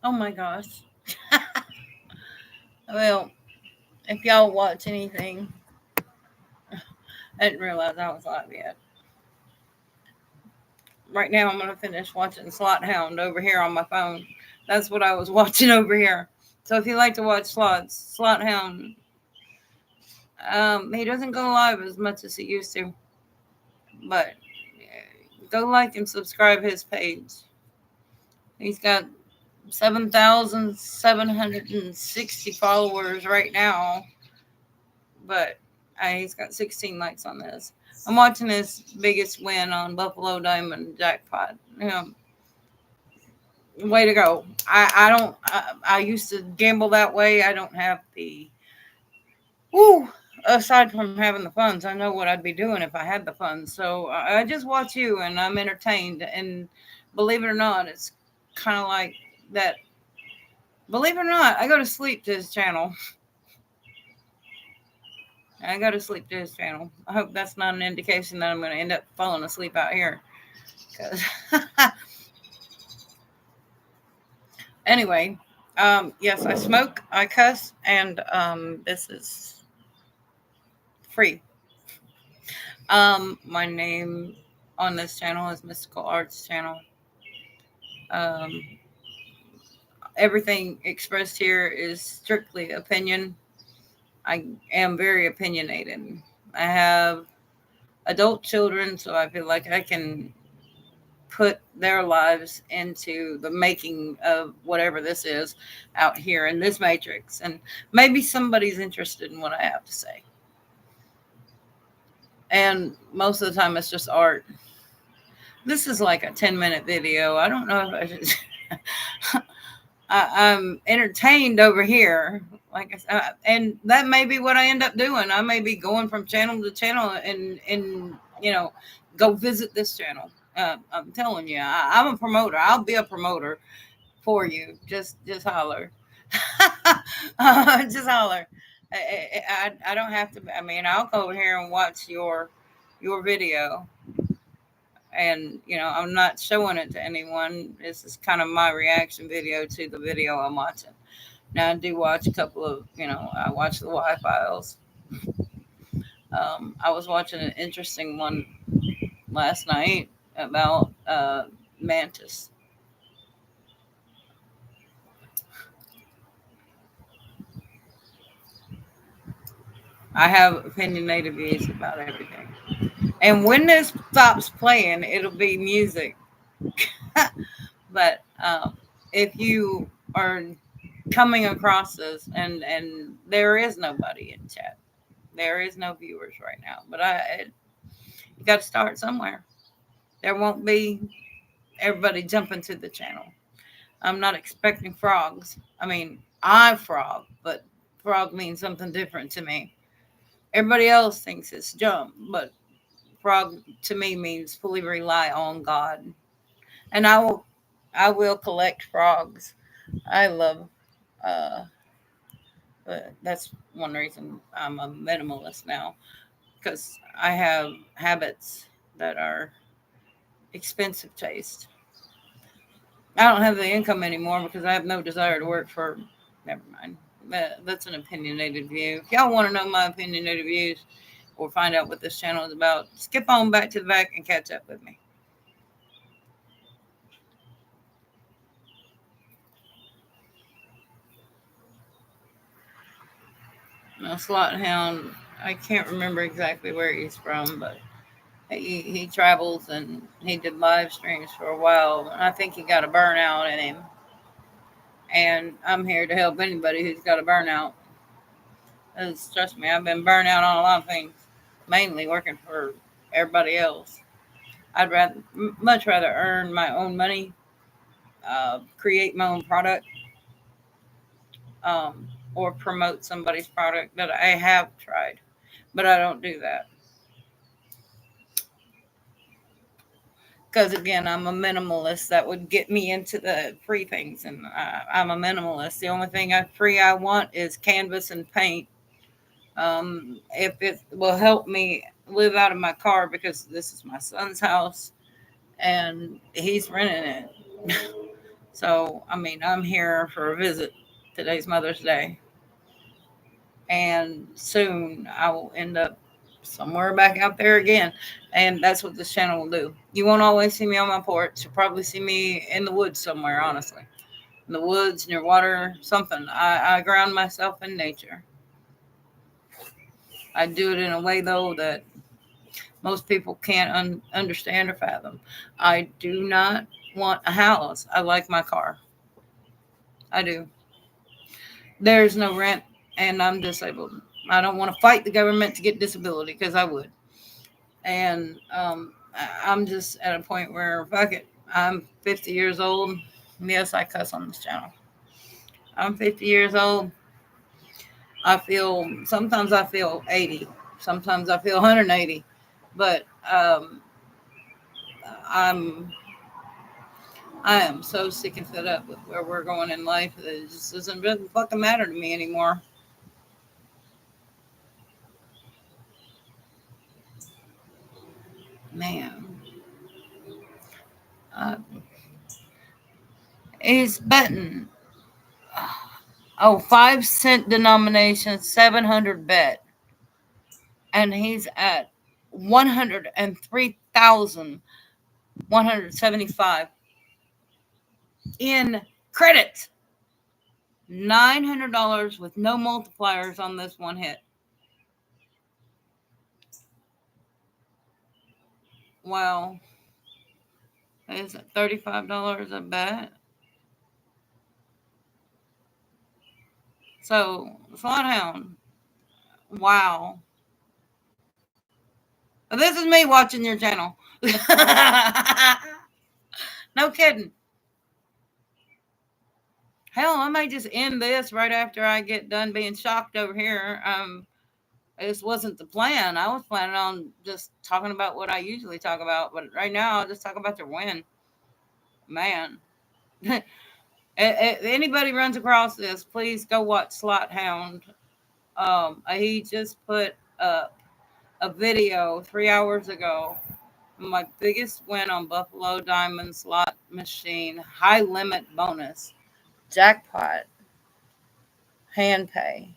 Oh my gosh. Well, if y'all watch anything, I didn't realize I was live yet. Right now, I'm going to finish watching Slot Hound over here on my phone. That's what I was watching over here. So if you like to watch slots, Slot Hound, he doesn't go live as much as he used to, but go like and subscribe his page. He's got 7,760 followers right now, but he's got 16 likes on this. I'm watching his biggest win on Buffalo Diamond Jackpot. Way to go. I don't, I used to gamble that way. I don't have the, woo, aside from having the funds, I know what I'd be doing if I had the funds. So I just watch you and I'm entertained. And believe it or not, it's kind of like that. Believe it or not, I go to sleep to his channel. I go to sleep to his channel. I hope that's not an indication that I'm going to end up falling asleep out here. Cause anyway, yes, I smoke, I cuss, and this is free. My name on this channel is Mystical Arts Channel. Um, Everything expressed here is strictly opinion. I am very opinionated. I have adult children, so I feel like I can put their lives into the making of whatever this is out here in this matrix. And maybe somebody's interested in what I have to say. And most of the time, it's just art. This is like a 10-minute video. I don't know if I should. I'm entertained over here. Like I said, and that may be what I end up doing. I may be going from channel to channel and go visit this channel. I'm telling you, I'm a promoter. I'll be a promoter for you. Just holler. Just holler. I don't have to. I mean, I'll go over here and watch your video, and I'm not showing it to anyone. This is kind of my reaction video to the video I'm watching. Now I do watch a couple of, I watch the Y Files. I was watching an interesting one last night about mantis. I have opinionated views about everything. And when this stops playing, it'll be music. But if you are coming across this, and there is nobody in chat, there is no viewers right now. But you got to start somewhere. There won't be everybody jumping to the channel. I'm not expecting frogs. I mean, I frog, but frog means something different to me. Everybody else thinks it's jump, but frog to me means fully rely on God. And I will collect frogs. I love uh but that's one reason I'm a minimalist now, because I have habits that are expensive taste. I don't have the income anymore because I have no desire to work for. Never mind. That's an opinionated view. If y'all want to know my opinionated views or find out what this channel is about, skip on back to the back and catch up with me. Now, Slot Hound, I can't remember exactly where he's from, but he travels and he did live streams for a while. And I think he got a burnout in him. And I'm here to help anybody who's got a burnout. Because trust me, I've been burned out on a lot of things, mainly working for everybody else. I'd much rather earn my own money, create my own product, or promote somebody's product that I have tried, but I don't do that because again, I'm a minimalist. That would get me into the free things, and I'm a minimalist. The only thing I want is canvas and paint. If it will help me live out of my car, because this is my son's house and he's renting it. So, I mean, I'm here for a visit. Today's Mother's Day. And soon I will end up somewhere back out there again. And that's what this channel will do. You won't always see me on my porch. You'll probably see me in the woods somewhere, honestly. In the woods, near water, something. I ground myself in nature. I do it in a way, though, that most people can't understand or fathom. I do not want a house. I like my car. I do. There's no rent, and I'm disabled. I don't want to fight the government to get disability because I would. And I'm just at a point where, fuck it. I'm 50 years old. Yes, I cuss on this channel. I'm 50 years old. Sometimes I feel 80. Sometimes I feel 180. But I'm I am so sick and fed up with where we're going in life that it just doesn't really fucking matter to me anymore. Man. Uh, he's betting, 5 cent denomination, 700 bet. And he's at 103,175 in credit. $900 with no multipliers on this one hit. Well, is it $35 a bet? So, Slothound, wow. This is me watching your channel. No kidding. Hell, I may just end this right after I get done being shocked over here. This wasn't the plan. I was planning on just talking about what I usually talk about, but right now I'll just talk about their win. Man. If anybody runs across this, please go watch Slot Hound. He just put up a video 3 hours ago. My biggest win on Buffalo Diamond slot machine, high limit bonus, jackpot, hand pay.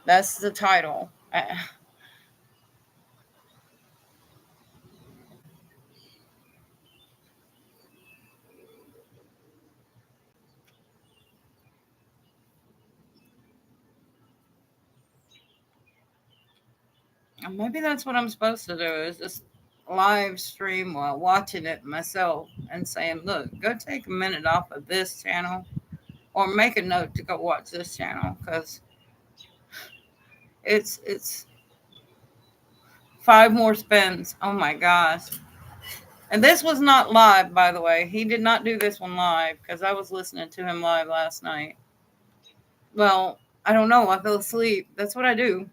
That's the title. Maybe that's what I'm supposed to do, is just live stream while watching it myself and saying, look, go take a minute off of this channel or make a note to go watch this channel, because it's 5 more spins. Oh my gosh. And this was not live, by the way. He did not do this one live because I was listening to him live last night. Well, I don't know. I fell asleep. That's what I do.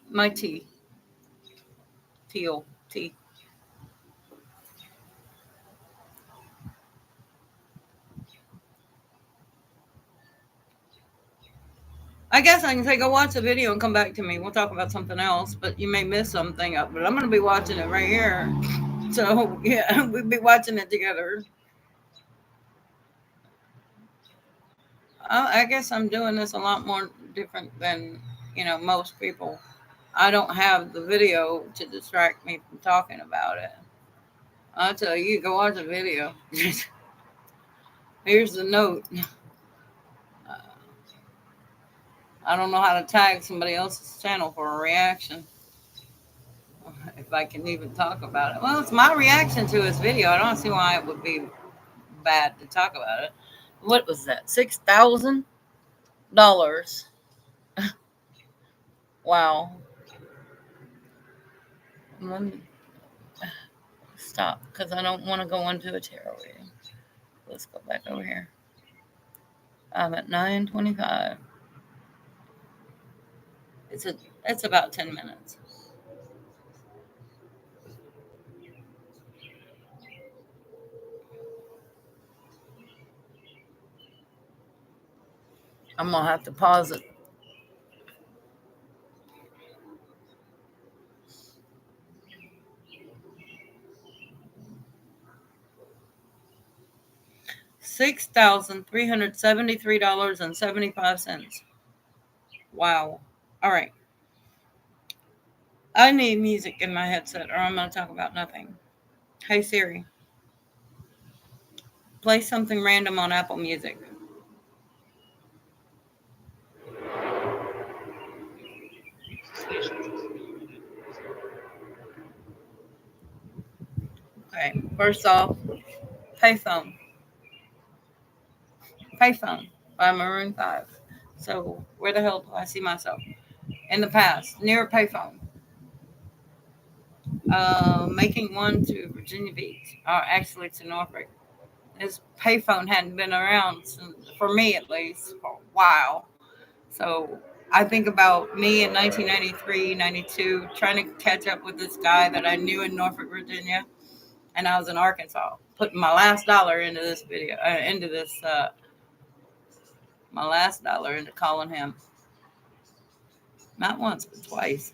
My tea. Tea. I guess I can say go watch the video and come back to me. We'll talk about something else, but you may miss something. But I'm going to be watching it right here. So, yeah, we'll be watching it together. I guess I'm doing this a lot more different than, most people. I don't have the video to distract me from talking about it. I'll tell you, go watch the video. Here's the note. I don't know how to tag somebody else's channel for a reaction. If I can even talk about it. Well, it's my reaction to his video. I don't see why it would be bad to talk about it. What was that? $6,000? Wow. Let me stop because I don't want to go into a tarot reading. Let's go back over here. I'm at 9:25. It's about 10 minutes. I'm gonna have to pause it. $6,373.75. Wow. All right. I need music in my headset or I'm going to talk about nothing. Hey Siri, play something random on Apple Music. Okay. First off, Payphone. Payphone by Maroon 5. So where the hell do I see myself? In the past, near a payphone. Making one to Virginia Beach, or actually to Norfolk. This payphone hadn't been around since, for me at least, for a while. So I think about me in 1993, 92, trying to catch up with this guy that I knew in Norfolk, Virginia, and I was in Arkansas, putting my last dollar into this video, my last dollar into calling him, not once but twice.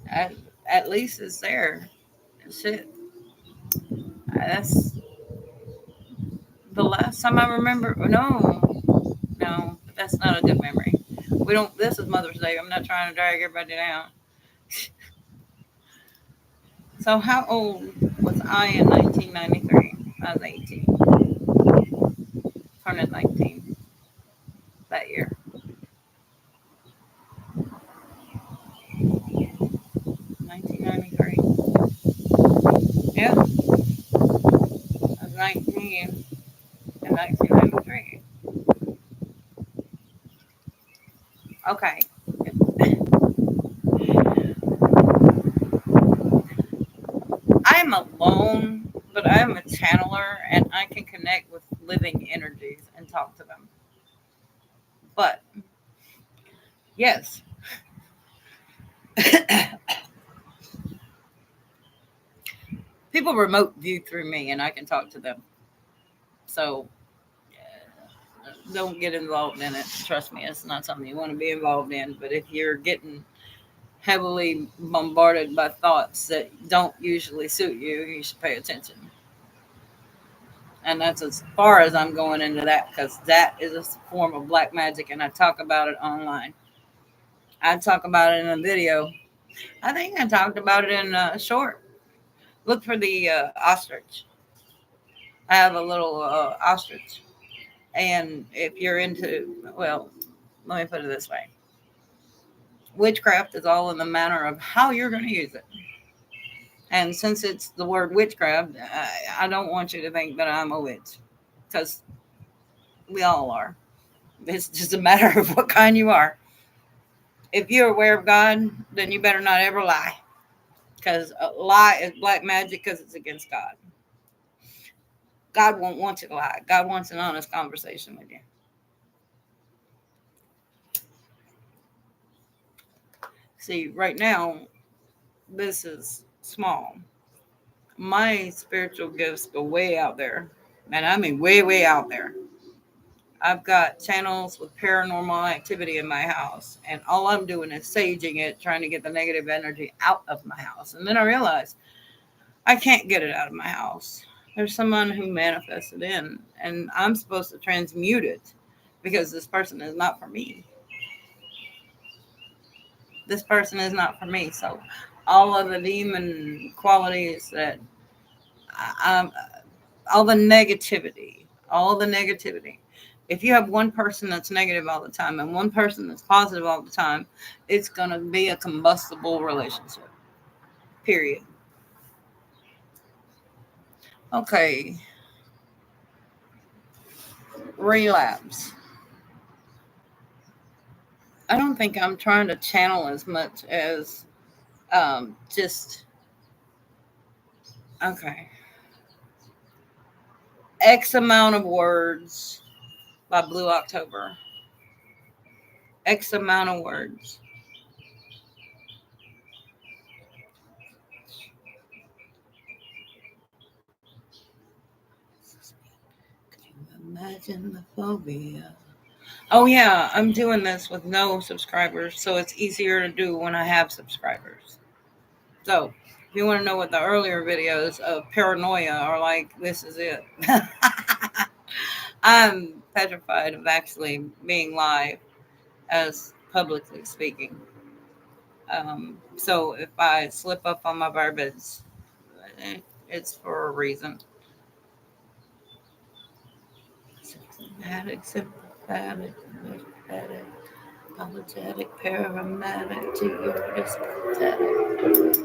At, at least it's there. Shit, that's the last time I remember. No, no, that's not a good memory. We don't. This is Mother's Day. I'm not trying to drag everybody down. So, how old was I in 1993? I was 18, turning 19 that year. 1993. Yeah, I was 19 in 1993. Okay. I am alone, but I am a channeler and I can connect with living energies and talk to them. But yes, people remote view through me and I can talk to them. So don't get involved in it. Trust me, it's not something you want to be involved in. But if you're getting heavily bombarded by thoughts that don't usually suit you, you should pay attention. And that's as far as I'm going into that because that is a form of black magic and I talk about it online. I talk about it in a video. I think I talked about it in a short. Look for the ostrich. I have a little ostrich. And if you're into, well, let me put it this way, witchcraft is all in the manner of how you're going to use it. And since it's the word witchcraft, I don't want you to think that I'm a witch because we all are. It's just a matter of what kind you are. If you're aware of God, then you better not ever lie because a lie is black magic because it's against God. God won't want you to lie. God wants an honest conversation with you. See, right now, this is small. My spiritual gifts go way out there. And I mean way, way out there. I've got channels with paranormal activity in my house. And all I'm doing is saging it, trying to get the negative energy out of my house. And then I realized I can't get it out of my house. There's someone who manifested in, and I'm supposed to transmute it because this person is not for me. This person is not for me. So all of the demon qualities that I, all the negativity. If you have one person that's negative all the time and one person that's positive all the time, it's going to be a combustible relationship. Period. Okay. Relapse. I don't think I'm trying to channel as much as just, okay. X amount of words by Blue October. X amount of words. Imagine the phobia. Oh yeah, I'm doing this with no subscribers, so it's easier to do when I have subscribers. So If you want to know what the earlier videos of paranoia are like, this is it. I'm petrified of actually being live as publicly speaking. So if I slip up on my verbiage, it's for a reason. Symptomatic, sympathetic, sympathetic, apologetic, paramedic to your dispathetic.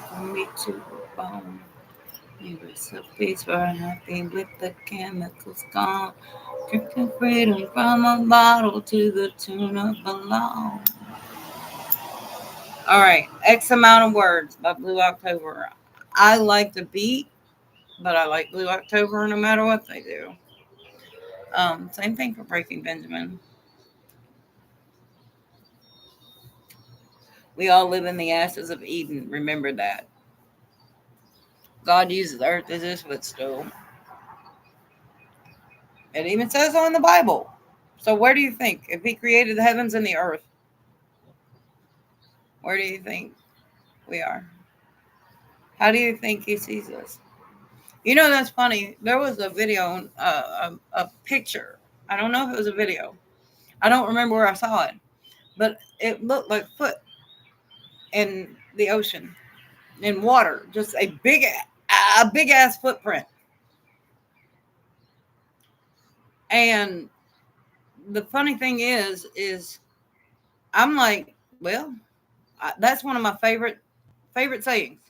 From me to the bone. New recipes for happy with the chemicals gone. Drinking freedom from a bottle to the tune of a law. All right, X amount of words by Blue October. I like the beat, but I like Blue October no matter what they do. Same thing for Breaking Benjamin. We all live in the ashes of Eden. Remember that. God uses earth as his footstool. It even says so in the Bible. So where do you think, if he created the heavens and the earth, where do you think we are? How do you think he sees us? You know, that's funny. There was a video, a picture. I don't know if it was a video. I don't remember where I saw it, but it looked like foot in the ocean, in water, just a big ass footprint. And the funny thing is I'm like, well, that's one of my favorite sayings.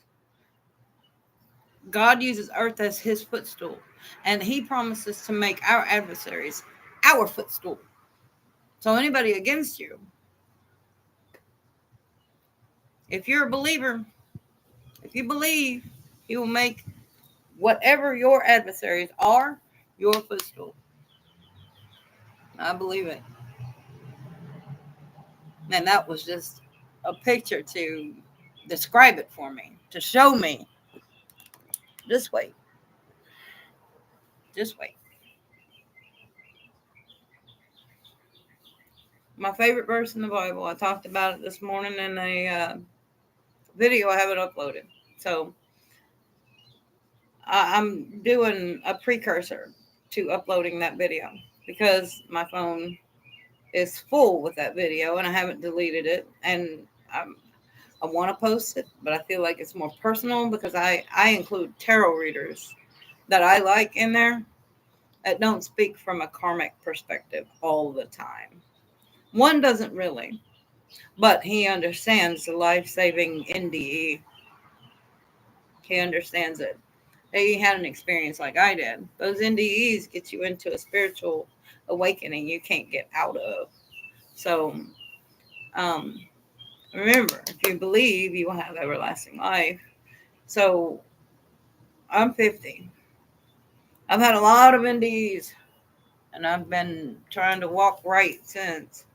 God uses earth as his footstool, and he promises to make our adversaries our footstool. So anybody against you, if you're a believer, if you believe, he will make whatever your adversaries are your footstool. I believe it. And that was just a picture to describe it for me, to show me. Just wait. Just wait. My favorite verse in the Bible, I talked about it this morning in a video. I haven't uploaded. So I'm doing a precursor to uploading that video because my phone is full with that video and I haven't deleted it. And I want to post it, but I feel like it's more personal because I include tarot readers that I like in there that don't speak from a karmic perspective all the time. One doesn't really, but he understands the life-saving NDE. He understands it. He had an experience like I did. Those NDEs get you into a spiritual awakening you can't get out of. So, remember, if you believe, you will have everlasting life. So, I'm 50. I've had a lot of NDEs, and I've been trying to walk right since.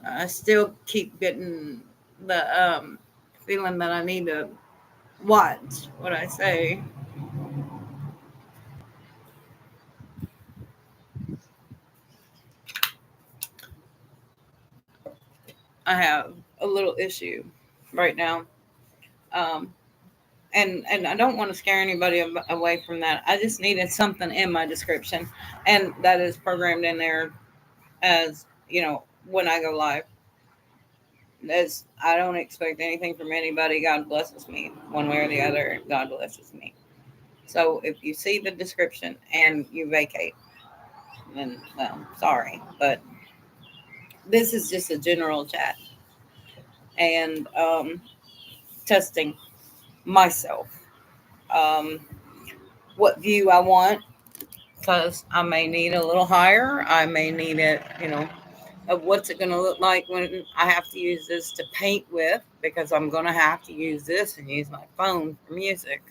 I still keep getting the feeling that I need to watch what I say. I have a little issue right now. Um, and I don't want to scare anybody away from that. I just needed something in my description, and that is programmed in there as when I go live. As I don't expect anything from anybody. God blesses me one way or the other. God blesses me. So if you see the description and you vacate, then well, sorry, but this is just a general chat and testing myself. Um, what view I want, because I may need a little higher. I may need it, of what's it going to look like when I have to use this to paint with, because I'm going to have to use this and use my phone for music.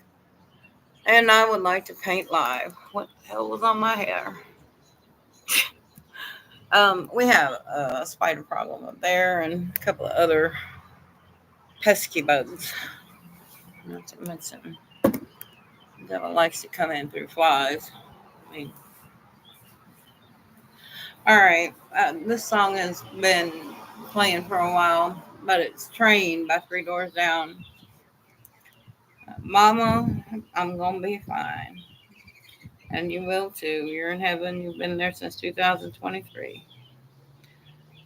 And I would like to paint live. What the hell was on my hair? We have a spider problem up there and a couple of other pesky bugs. Not to mention, the devil likes to come in through flies. I mean, All right. This song has been playing for a while, but it's Train by Three Doors Down. Mama, I'm going to be fine. And you will too. You're in heaven. You've been there since 2023.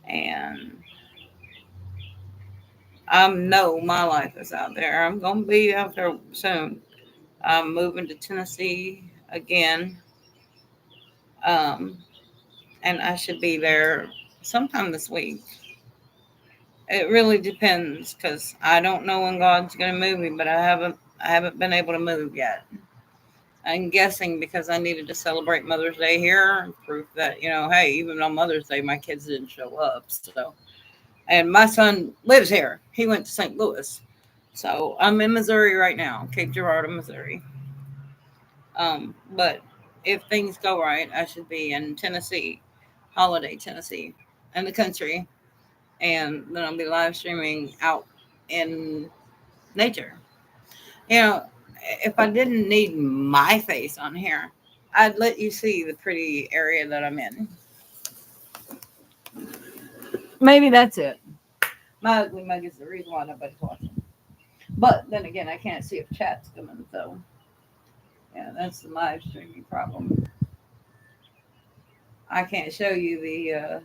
And I know my life is out there. I'm going to be out there soon. I'm moving to Tennessee again. Um, and I should be there sometime this week. It really depends because I don't know when God's going to move me, but I haven't been able to move yet. I'm guessing because I needed to celebrate Mother's Day here, proof that hey, even on Mother's Day, my kids didn't show up. So, and my son lives here. He went to St. Louis, so I'm in Missouri right now, Cape Girardeau, Missouri. But if things go right, I should be in Tennessee, Holiday, Tennessee, in the country, and then I'll be live streaming out in nature. You know, if I didn't need my face on here, I'd let you see the pretty area that I'm in. Maybe that's it. My ugly mug is the reason why nobody's watching. But then again, I can't see if chat's coming, so yeah, that's the live streaming problem. I can't show you the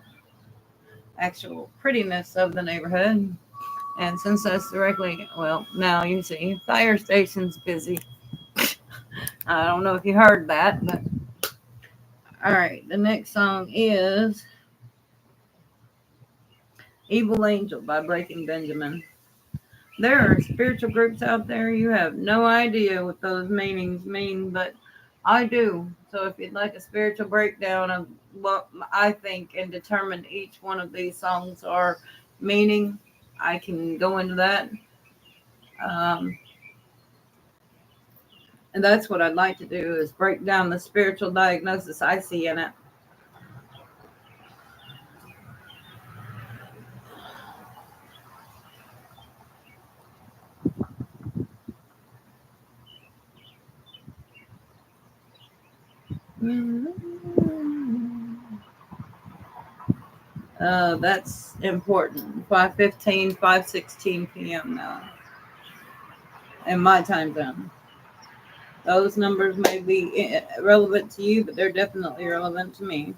actual prettiness of the neighborhood. And since that's directly, well, now you see, fire station's busy. I don't know if you heard that, but all right. The next song is Evil Angel by Breaking Benjamin. There are spiritual groups out there. You have no idea what those meanings mean, but I do. So if you'd like a spiritual breakdown of what I think and determine each one of these songs are meaning, I can go into that. Um, and that's what I'd like to do is break down the spiritual diagnosis I see in it. That's important. 5:15, 5:16 p.m. now in my time zone. Those numbers may be relevant to you, but they're definitely relevant to me.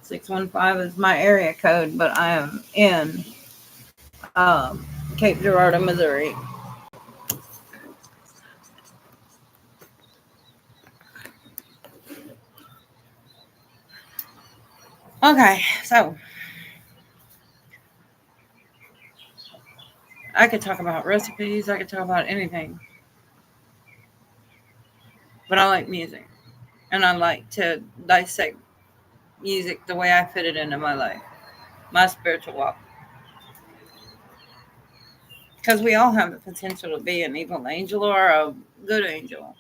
615 is my area code, but I am in Cape Girardeau, Missouri. Okay, so I could talk about recipes, I could talk about anything, but I like music, and I like to dissect music the way I fit it into my life, my spiritual walk. Because we all have the potential to be an evil angel or a good angel.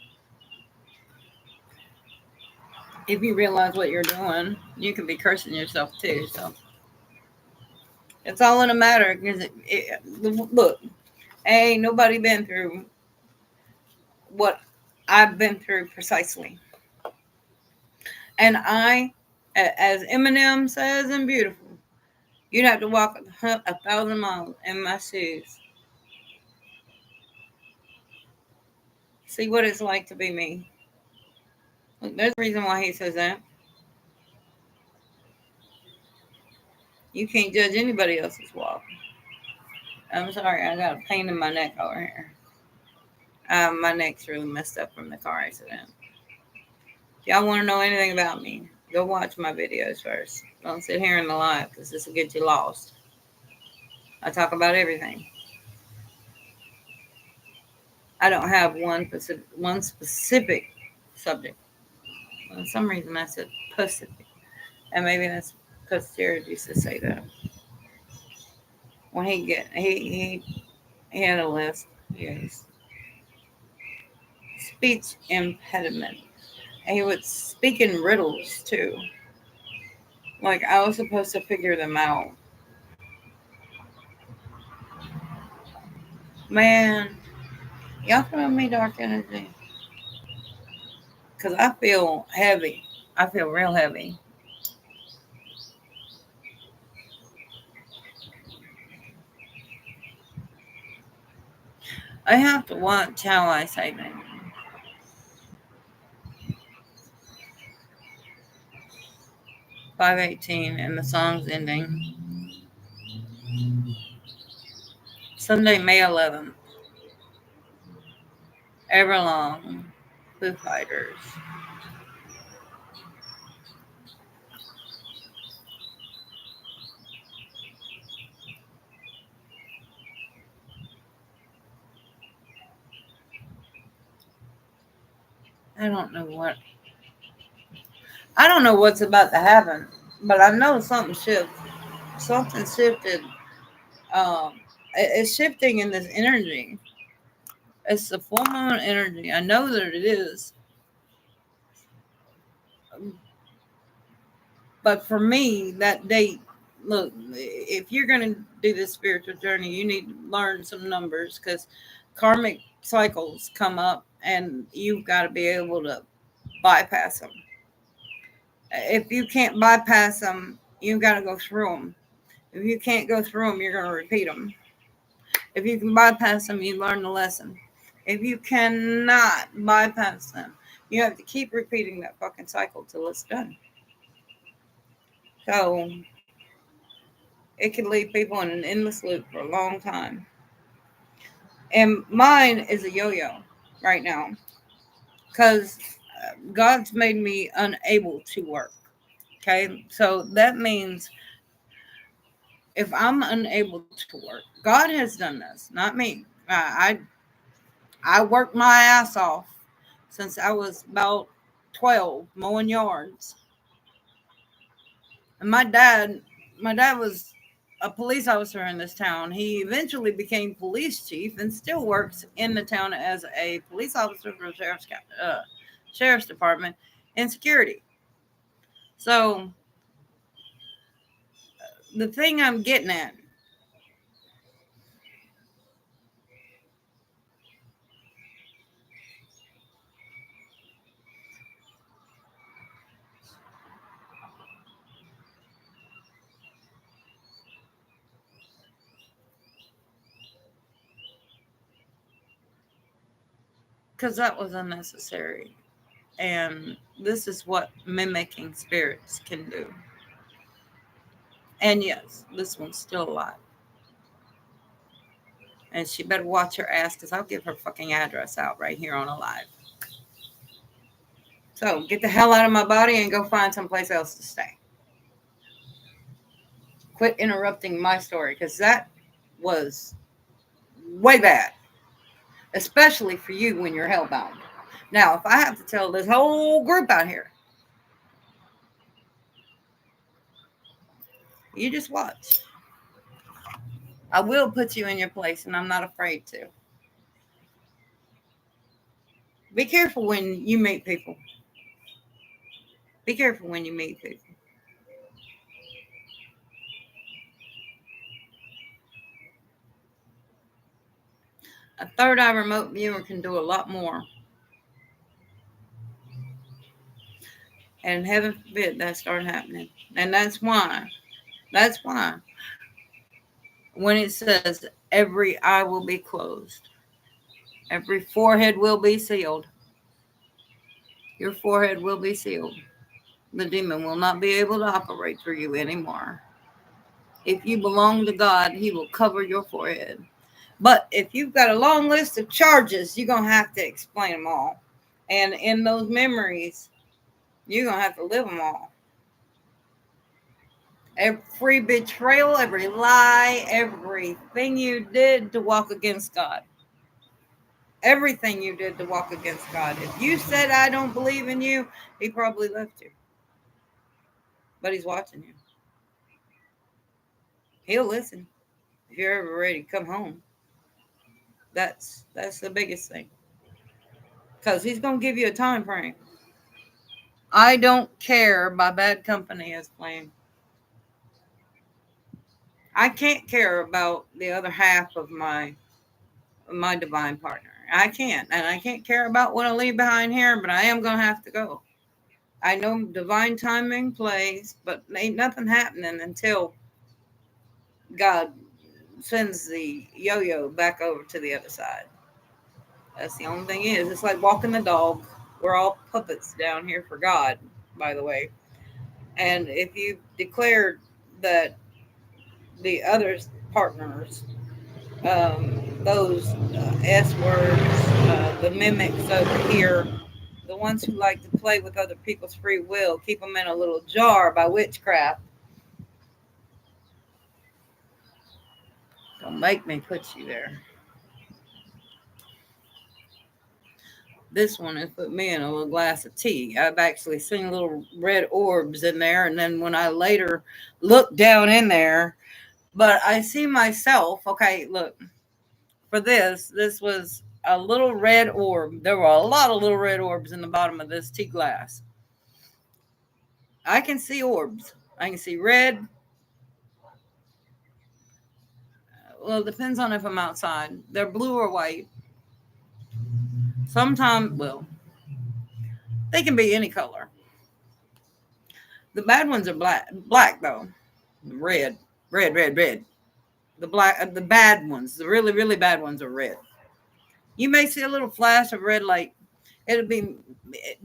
If you realize what you're doing, you can be cursing yourself too. So it's all in a matter. Because look, ain't nobody been through what I've been through precisely. And as Eminem says in Beautiful, you'd have to walk 1,000 miles in my shoes. See what it's like to be me. Look, there's a reason why he says that. You can't judge anybody else's walk. I'm sorry, I got a pain in my neck over here. My neck's really messed up from the car accident. If y'all want to know anything about me, go watch my videos first. Don't sit here in the live because this will get you lost. I talk about everything. I don't have one specific subject. For some reason, I said Pacific, and maybe that's because Jared used to say that when he had a list. Yes, speech impediment. And he would speak in riddles too. Like I was supposed to figure them out. Man, y'all feel me, dark energy? Because I feel heavy. I feel real heavy. I have to watch how I say that. 5:18 and the song's ending. Sunday, May 11th. Everlong. Foo Fighters. I don't know what. I don't know what's about to happen, but I know something shifted. Something shifted. It's shifting in this energy. It's the full moon energy. I know that it is. But for me, that date, look, if you're going to do this spiritual journey, you need to learn some numbers because karmic cycles come up and you've got to be able to bypass them. If you can't bypass them, you've got to go through them. If you can't go through them, you're going to repeat them. If you can bypass them, you learn the lesson. If you cannot bypass them, you have to keep repeating that fucking cycle till it's done. So it can leave people in an endless loop for a long time. And mine is a yo-yo right now because God's made me unable to work. Okay, so that means if I'm unable to work, God has done this, not me. I worked my ass off since I was about 12 mowing yards. And my dad was a police officer in this town. He eventually became police chief and still works in the town as a police officer for the sheriff's department and security. So the thing I'm getting at, because that was unnecessary. And this is what mimicking spirits can do. And yes, this one's still alive. And she better watch her ass because I'll give her fucking address out right here on a live. So get the hell out of my body and go find someplace else to stay. Quit interrupting my story because that was way bad, especially for you when you're hellbound. Now, if I have to tell this whole group out here, you just watch. I will put you in your place, and I'm not afraid to. Be careful when you meet people. Be careful when you meet people. A third eye remote viewer can do a lot more. And heaven forbid that start happening. And that's why, when it says every eye will be closed, every forehead will be sealed, your forehead will be sealed. The demon will not be able to operate through you anymore. If you belong to God, He will cover your forehead. But if you've got a long list of charges, you're going to have to explain them all. And in those memories, you're going to have to live them all. Every betrayal, every lie, everything you did to walk against God. Everything you did to walk against God. If you said, I don't believe in you, He probably left you. But He's watching you. He'll listen if you're ever ready to come home. That's the biggest thing. Because He's going to give you a time frame. I Don't Care by Bad Company is playing. I can't care about the other half of my divine partner. I can't. And I can't care about what I leave behind here, but I am going to have to go. I know divine timing plays, but ain't nothing happening until God sends the yo-yo back over to the other side. That's the only thing is. It's like walking the dog. We're all puppets down here for God, by the way. And if you declared that the other partners, those S words, the mimics over here, the ones who like to play with other people's free will, keep them in a little jar by witchcraft. Don't make me put you there. This one has put me in a little glass of tea. I've actually seen little red orbs in there, and then when I later look down in there, but I see myself. Okay, look, for this was a little red orb. There were a lot of little red orbs in the bottom of this tea glass. I can see orbs. I can see red. Well, it depends on if I'm outside. They're blue or white. Sometimes, well, they can be any color. The bad ones are black though. Red, red. The bad ones, the really, really bad ones are red. You may see a little flash of red light. It'll be,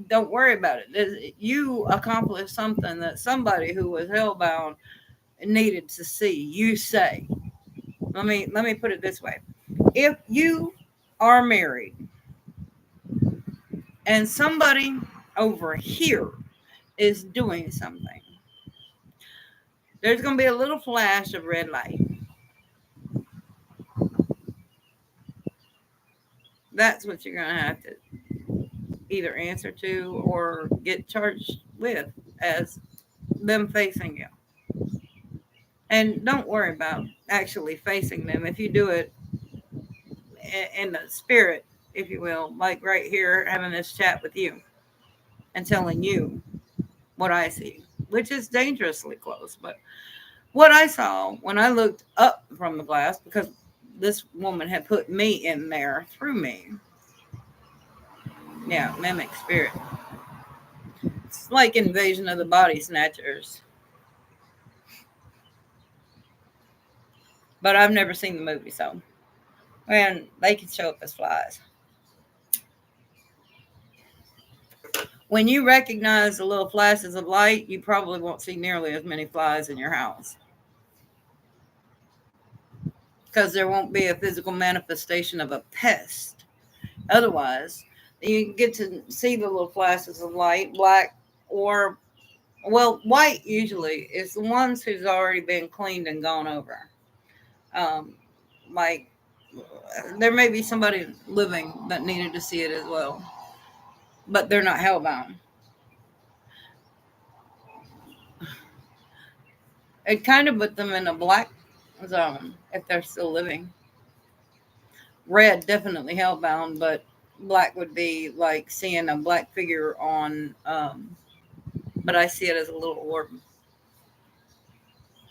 don't worry about it. You accomplished something that somebody who was hellbound needed to see. You say, let me put it this way. If you are married and somebody over here is doing something, there's going to be a little flash of red light. That's what you're going to have to either answer to or get charged with as them facing you. And don't worry about actually facing them. If you do it in the spirit, if you will, like right here, having this chat with you and telling you what I see, which is dangerously close. But what I saw when I looked up from the glass, because this woman had put me in there through me. Yeah, mimic spirit. It's like Invasion of the Body Snatchers. But I've never seen the movie, so. And they can show up as flies. When you recognize the little flashes of light, you probably won't see nearly as many flies in your house. Because there won't be a physical manifestation of a pest. Otherwise, you get to see the little flashes of light, black or, well, white usually is the ones who's already been cleaned and gone over. Um, like, there may be somebody living that needed to see it as well, but they're not hellbound. It kind of put them in a black zone if they're still living. Red definitely hellbound, but black would be like seeing a black figure on. But I see it as a little orb.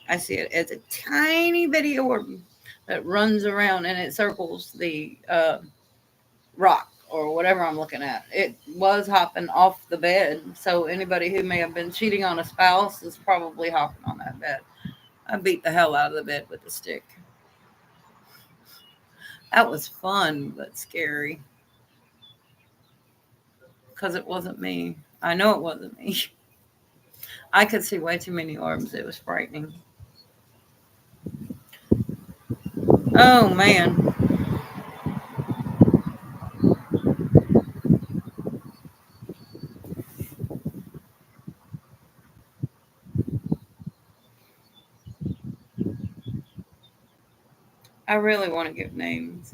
I see it as a tiny bitty orb that runs around and it circles the rock or whatever I'm looking at. It was hopping off the bed, so anybody who may have been cheating on a spouse is probably hopping on that bed. I beat the hell out of the bed with a stick. That was fun, but scary. Because it wasn't me. I know it wasn't me. I could see way too many orbs. It was frightening. Oh, man. I really want to give names.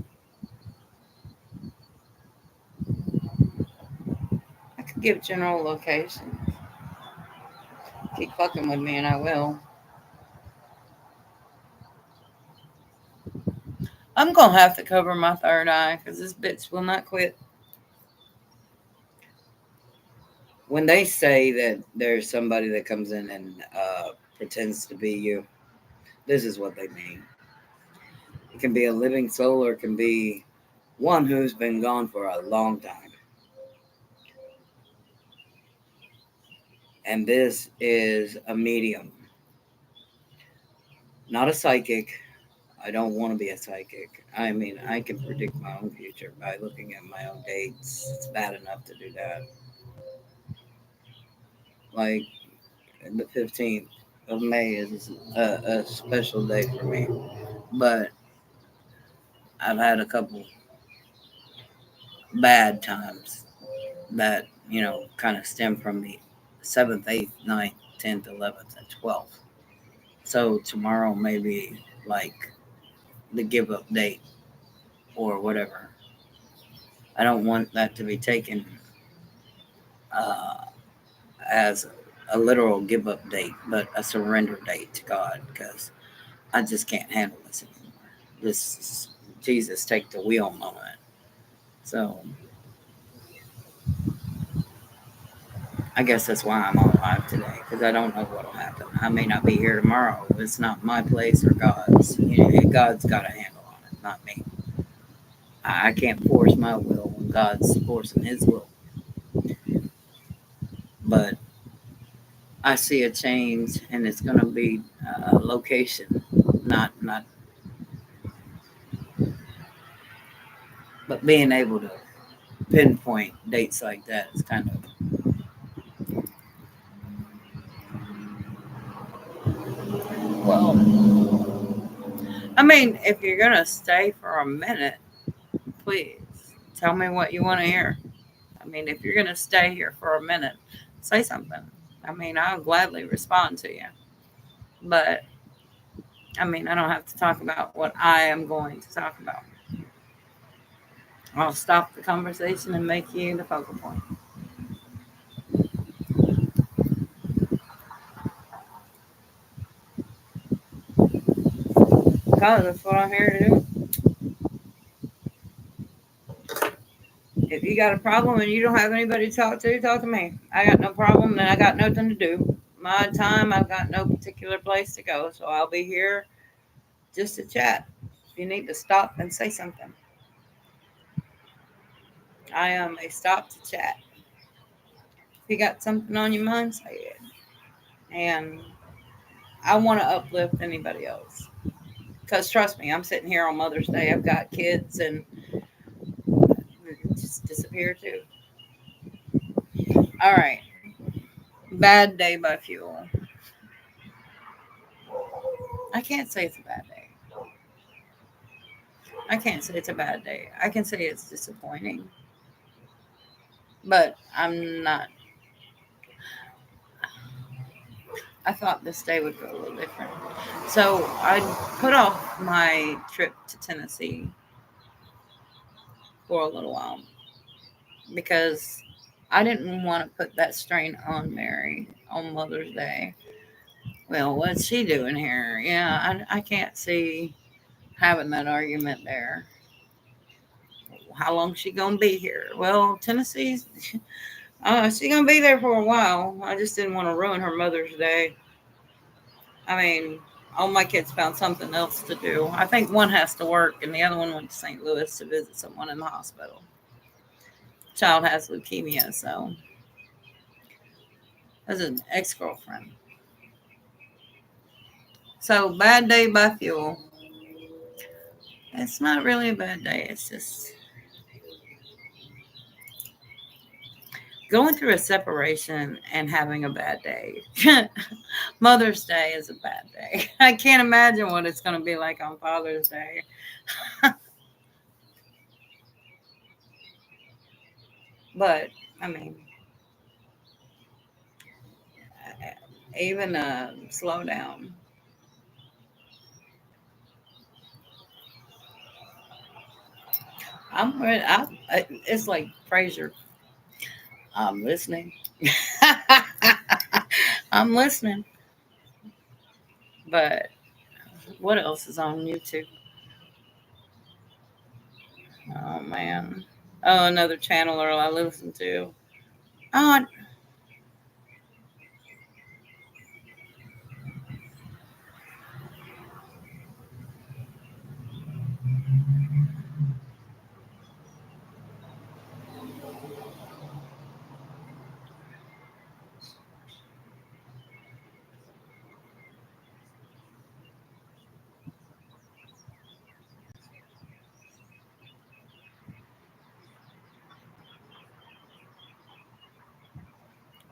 I could give general locations. Keep fucking with me and I will. I'm going to have to cover my third eye because this bitch will not quit. When they say that there's somebody that comes in and pretends to be you, this is what they mean. It can be a living soul or it can be one who's been gone for a long time. And this is a medium, not a psychic, I don't want to be a psychic. I mean, I can predict my own future by looking at my own dates. It's bad enough to do that. Like the 15th of May is a special day for me, but I've had a couple bad times that, kind of stem from the 7th, 8th, 9th, 10th, 11th, and 12th. So tomorrow may be like the give up date or whatever. I don't want that to be taken uh, as a literal give up date, but a surrender date to God because I just can't handle this anymore. This Jesus take the wheel moment. So I guess that's why I'm alive today because I don't know what'll happen. I may not be here tomorrow. It's not my place or God's. God's got a handle on it, not me. I can't force my will when God's forcing His will. But I see a change, and it's going to be a location, not, but being able to pinpoint dates like that is kind of well. I mean, if you're gonna stay for a minute, please tell me what you want to hear. I mean, if you're gonna stay here for a minute, say something. I mean, I'll gladly respond to you. But I mean, I don't have to talk about what I am going to talk about. I'll stop the conversation and make you the focal point. Because that's what I'm here to do. If you got a problem and you don't have anybody to talk to me. I got no problem and I got nothing to do. My time, I've got no particular place to go. So I'll be here just to chat. If you need to stop and say something, I am a stop to chat. If you got something on your mind, say it. And I want to uplift anybody else. Because trust me, I'm sitting here on Mother's Day. I've got kids and just disappear too. All right. Bad day by fuel. I can't say it's a bad day. I can't say it's a bad day. I can say it's disappointing. But I'm not. I thought this day would go a little different. So I put off my trip to Tennessee for a little while because I didn't want to put that strain on Mary on Mother's Day. Well, what's she doing here? Yeah, I can't see having that argument there. How long she gonna be here? Well, Tennessee's she's gonna be there for a while. I just didn't want to ruin her Mother's Day. I mean, all my kids found something else to do. I think one has to work, and the other one went to St. Louis to visit someone in the hospital. Child has leukemia, so that's an ex girlfriend. So bad day by fuel. It's not really a bad day. It's just going through a separation and having a bad day. Mother's Day is a bad day. I can't imagine what it's going to be like on Father's Day. But I mean, even slow down. I'm ready. It's like Fraser. I'm listening. I'm listening. But what else is on YouTube? Oh man. Oh, another channeler I listen to. Oh,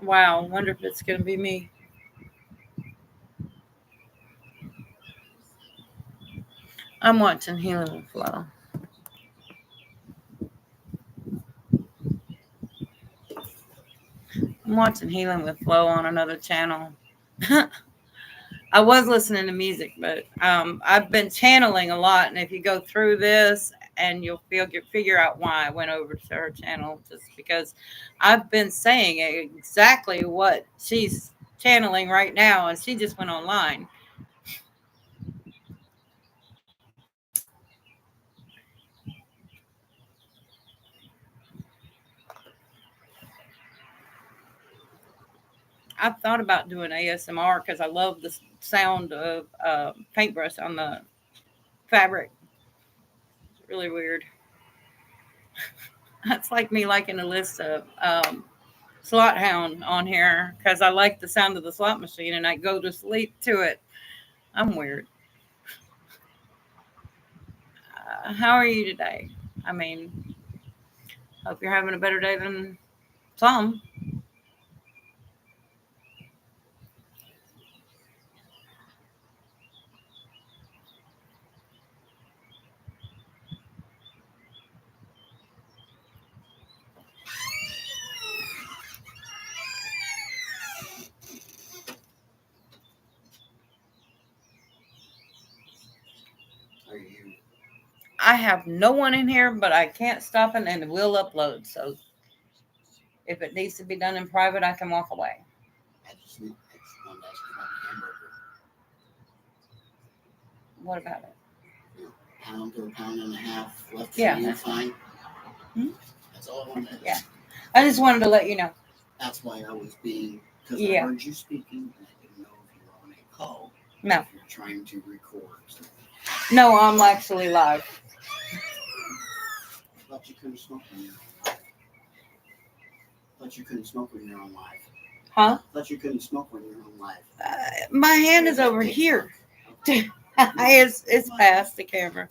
Wow, wonder if it's gonna be me. I'm watching Healing with Flow. I'm watching Healing with Flow on another channel. I was listening to music, but I've been channeling a lot. And if you go through this, and figure out why I went over to her channel, just because I've been saying exactly what she's channeling right now, and she just went online. I've thought about doing ASMR because I love the sound of paintbrush on the fabric. It's really weird. That's like me liking a list of slot hound on here because I like the sound of the slot machine and I go to sleep to it. I'm weird. How are you today? I mean, hope you're having a better day than some. I have no one in here, but I can't stop it and it will upload. So if it needs to be done in private, I can walk away. What about it? Pound or a pound and a half left. Yeah, that's fine. Hmm? That's all I wanted. Yeah, I just wanted to let you know. That's why I was being, because I heard you speaking and I didn't know if you were on a call. No. If you're trying to record. No, I'm actually live. I thought you couldn't smoke when you're on live. I thought you couldn't smoke when you're on live. Huh? I thought you couldn't smoke when you're on live. My hand is over here. It's past the camera.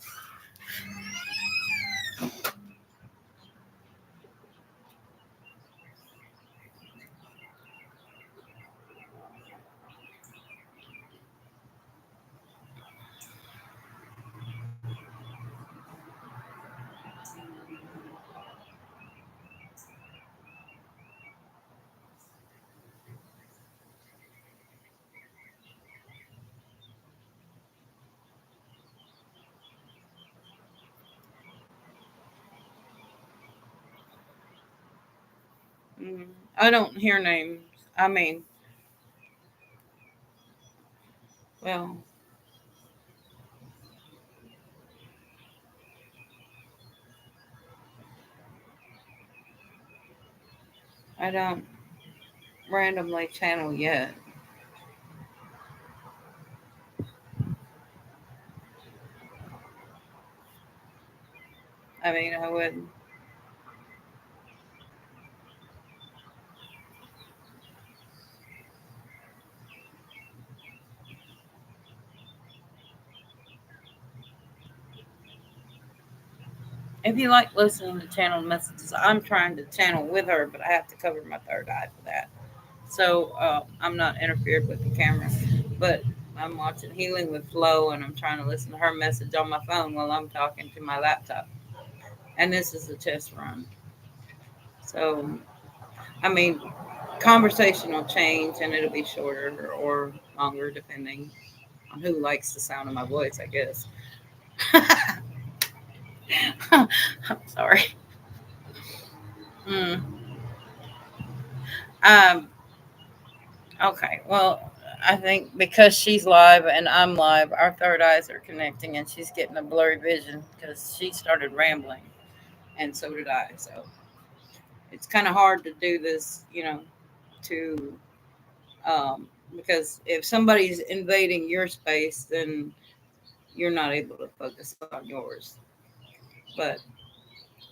I don't hear names. I mean, well, I don't randomly channel yet. I mean, I would. If you like listening to channel messages, I'm trying to channel with her, but I have to cover my third eye for that. So I'm not interfered with the camera. But I'm watching Healing with Flow and I'm trying to listen to her message on my phone while I'm talking to my laptop. And this is a test run. So, I mean, conversation will change and it'll be shorter or longer depending on who likes the sound of my voice, I guess. I'm sorry. Mm. Um, okay. Well, I think because she's live and I'm live, our third eyes are connecting and she's getting a blurry vision because she started rambling and so did I. So it's kind of hard to do this, to because if somebody's invading your space, then you're not able to focus on yours. But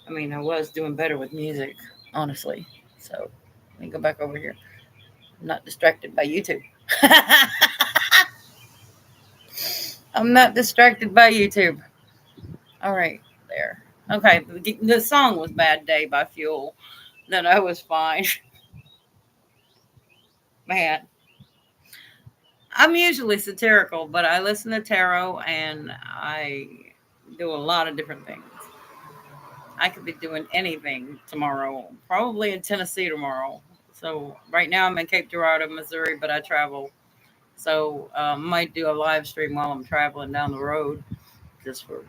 I mean, I was doing better with music, honestly. So let me go back over here. I'm not distracted by YouTube. I'm not distracted by YouTube. All right, there. Okay, the song was "Bad Day" by Fuel. Then I was fine. Man, I'm usually satirical, but I listen to tarot and I do a lot of different things. I could be doing anything tomorrow, probably in Tennessee tomorrow. So right now I'm in Cape Girardeau, Missouri, but I travel. So might do a live stream while I'm traveling down the road, just for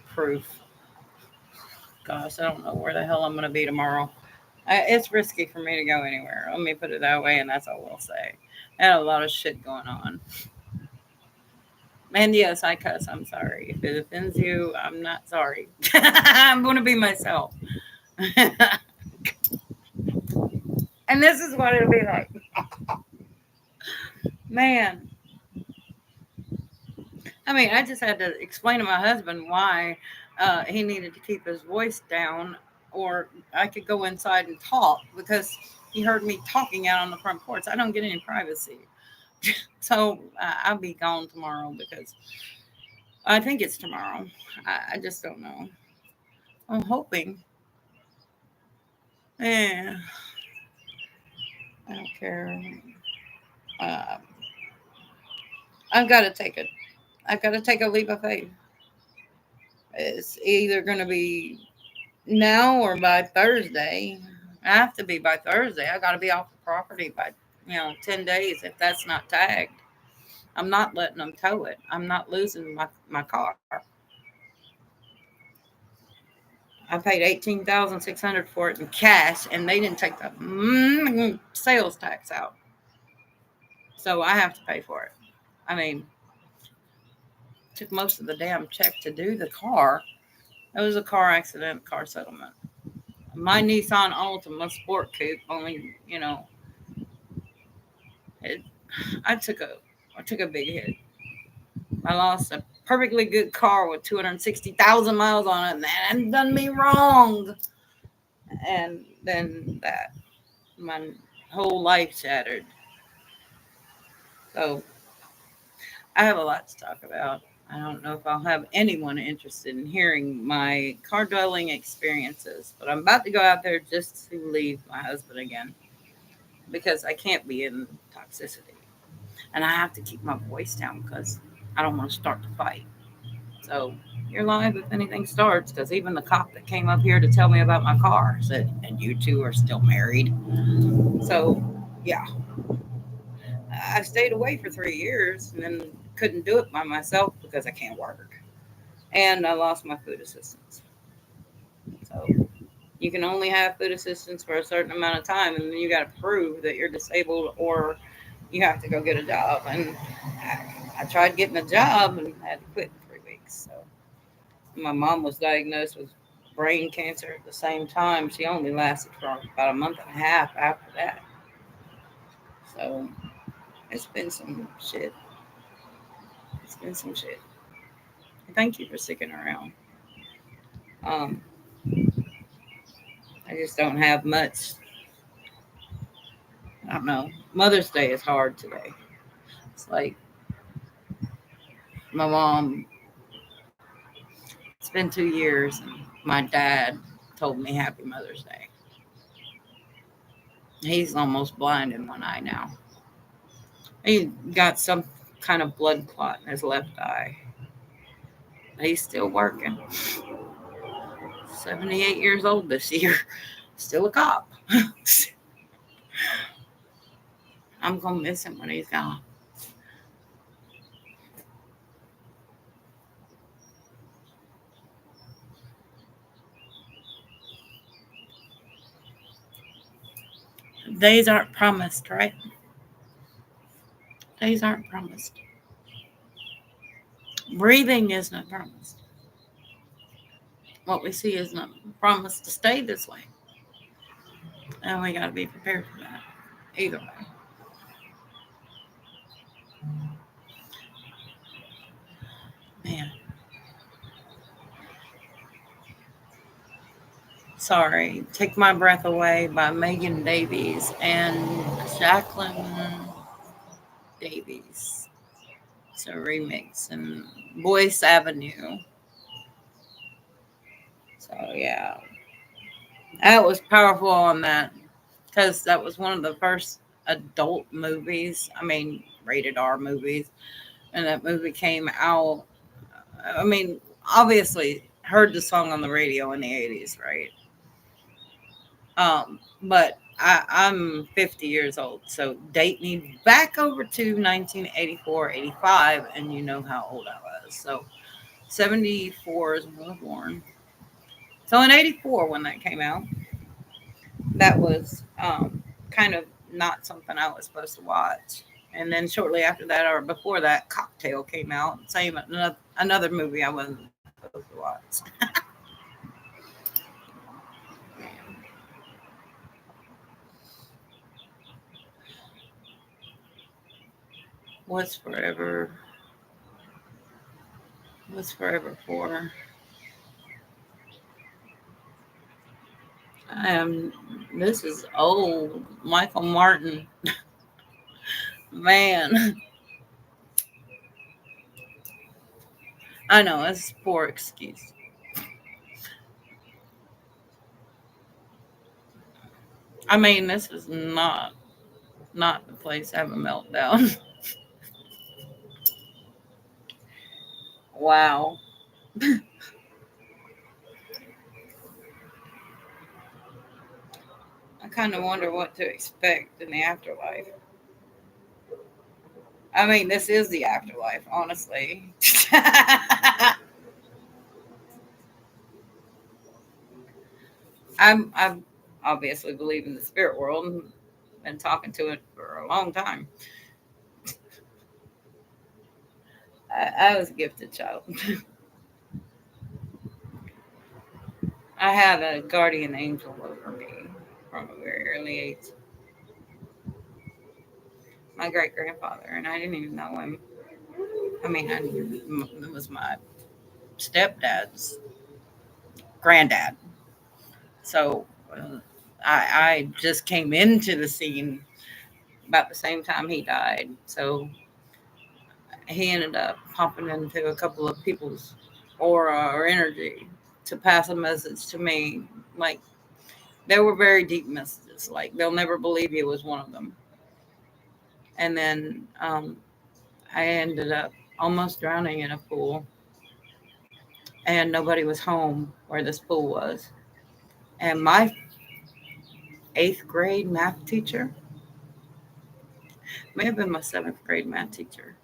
proof. Gosh, I don't know where the hell I'm going to be tomorrow. It's risky for me to go anywhere. Let me put it that way, and that's all we'll say. I had a lot of shit going on. And yes, I cuss. I'm sorry. If it offends you, I'm not sorry. I'm going to be myself. And this is what it'll be like. Man, I mean, I just had to explain to my husband why he needed to keep his voice down, or I could go inside and talk because he heard me talking out on the front porch. I don't get any privacy. So I'll be gone tomorrow because I think it's tomorrow. I just don't know. I'm hoping. Yeah, I don't care. Uh, I've got to take it. I've got to take a leap of faith. It's either going to be now or by Thursday. I have to be by Thursday. I got to be off the property by 10 days if that's not tagged. I'm not letting them tow it. I'm not losing my car. I paid 18,600 for it in cash, and they didn't take the sales tax out, so I have to pay for it. I mean, took most of the damn check to do the car. It was a car accident, car settlement. My Nissan Altima Sport Coupe only, it, I took a big hit. I lost a perfectly good car with 260,000 miles on it, and that done me wrong. And then my whole life shattered. So I have a lot to talk about. I don't know if I'll have anyone interested in hearing my car dwelling experiences, but I'm about to go out there just to leave my husband again because I can't be in toxicity. And I have to keep my voice down because I don't want to start the fight. So you're live if anything starts, because even the cop that came up here to tell me about my car said, and you two are still married. So, yeah, I stayed away for 3 years and then couldn't do it by myself because I can't work. And I lost my food assistance. So you can only have food assistance for a certain amount of time, and then you got to prove that you're disabled or you have to go get a job. And I tried getting a job and had to quit in 3 weeks. So my mom was diagnosed with brain cancer at the same time. She only lasted for about a month and a half after that. So it's been some shit. It's been some shit. Thank you for sticking around. Um, I just don't have much. I don't know. Mother's Day is hard today. It's like my mom, it's been 2 years, and my dad told me Happy Mother's Day. He's almost blind in one eye now. He got some kind of blood clot in his left eye. He's still working. 78 years old this year. Still a cop. I'm going to miss him when he's gone. Days aren't promised, right? Days aren't promised. Breathing is not promised. What we see is not promised to stay this way. And we got to be prepared for that. Either way. Man. Sorry. Take My Breath Away by Megan Davies and Jacqueline Davies. It's a remix, and Boyce Avenue. So, yeah. That was powerful on that because that was one of the first adult movies. I mean, rated R movies. And that movie came out. I mean, obviously heard the song on the radio in the 80s, right? But I'm 50 years old, so date me back over to 1984, 85, and you know how old I was. So 74 is when I was born. So in 84, when that came out, that was kind of not something I was supposed to watch. And then shortly after that, or before that, Cocktail came out. Same another movie I wasn't supposed to watch. What's forever? What's forever for? This is old. Michael Martin. Man, I know it's a poor excuse. I mean, this is not the place to have a meltdown. Wow. I kind of wonder what to expect in the afterlife. I mean, this is the afterlife, honestly. I'm obviously believe in the spirit world and been talking to it for a long time. I was a gifted child. I had a guardian angel over me from a very early age. My great grandfather, and I didn't even know him. I mean, I knew it was my stepdad's granddad. So I just came into the scene about the same time he died. So he ended up popping into a couple of people's aura or energy to pass a message to me. Like, they were very deep messages. Like, they'll never believe he was one of them. And then I ended up almost drowning in a pool, and nobody was home where this pool was. And my eighth grade math teacher, may have been my seventh grade math teacher.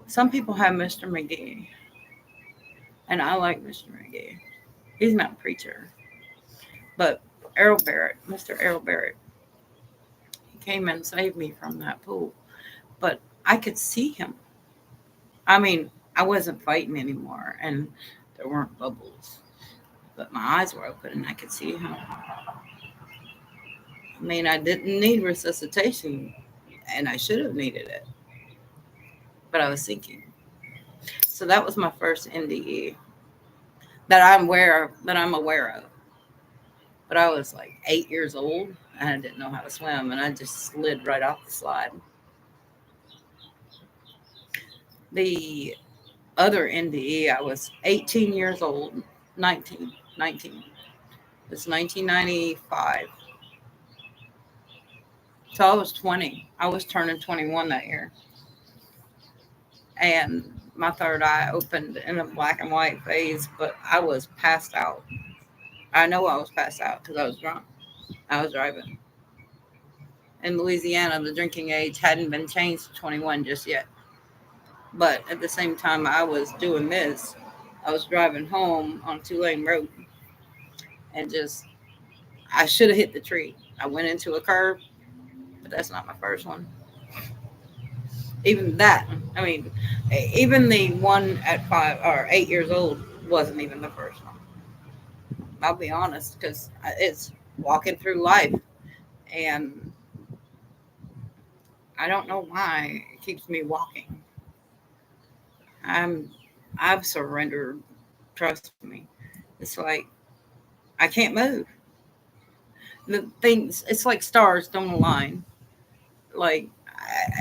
Some people have Mr. McGee, and I like Mr. McGee. He's not a preacher, but Errol Barrett, Mr. Errol Barrett, he came and saved me from that pool. But I could see him. I mean, I wasn't fighting anymore, and there weren't bubbles, but my eyes were open and I could see him. I mean, I didn't need resuscitation, and I should have needed it, but I was sinking. So that was my first NDE that I'm aware of. But I was like 8 years old and I didn't know how to swim, and I just slid right off the slide. The other NDE, I was 18 years old, 19. It's 1995. So I was 20. I was turning 21 that year. And my third eye opened in a black and white phase, but I was passed out. I know I was passed out because I was drunk. I was driving. In Louisiana, the drinking age hadn't been changed to 21 just yet. But at the same time I was doing this, I was driving home on a 2-lane road and just, I should have hit the tree. I went into a curve, but that's not my first one. Even that, I mean, even the one at 5 or 8 years old wasn't even the first one. I'll be honest, because it's walking through life, and I don't know why it keeps me walking. I'm, I've surrendered. Trust me. It's like I can't move. The things, it's like stars don't align. Like,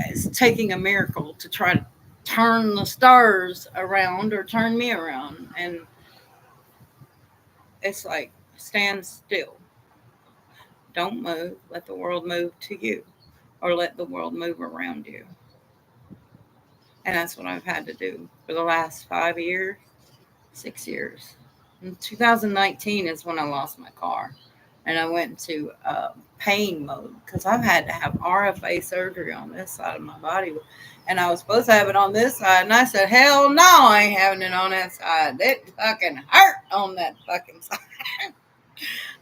it's taking a miracle to try to turn the stars around or turn me around, and it's like stand still, don't move, let the world move to you. or let the world move around you. And that's what I've had to do for the last 5 years, 6 years. In 2019 is when I lost my car. And I went into pain mode because I've had to have RFA surgery on this side of my body. And I was supposed to have it on this side. And I said, hell no, I ain't having it on that side. It fucking hurt on that fucking side.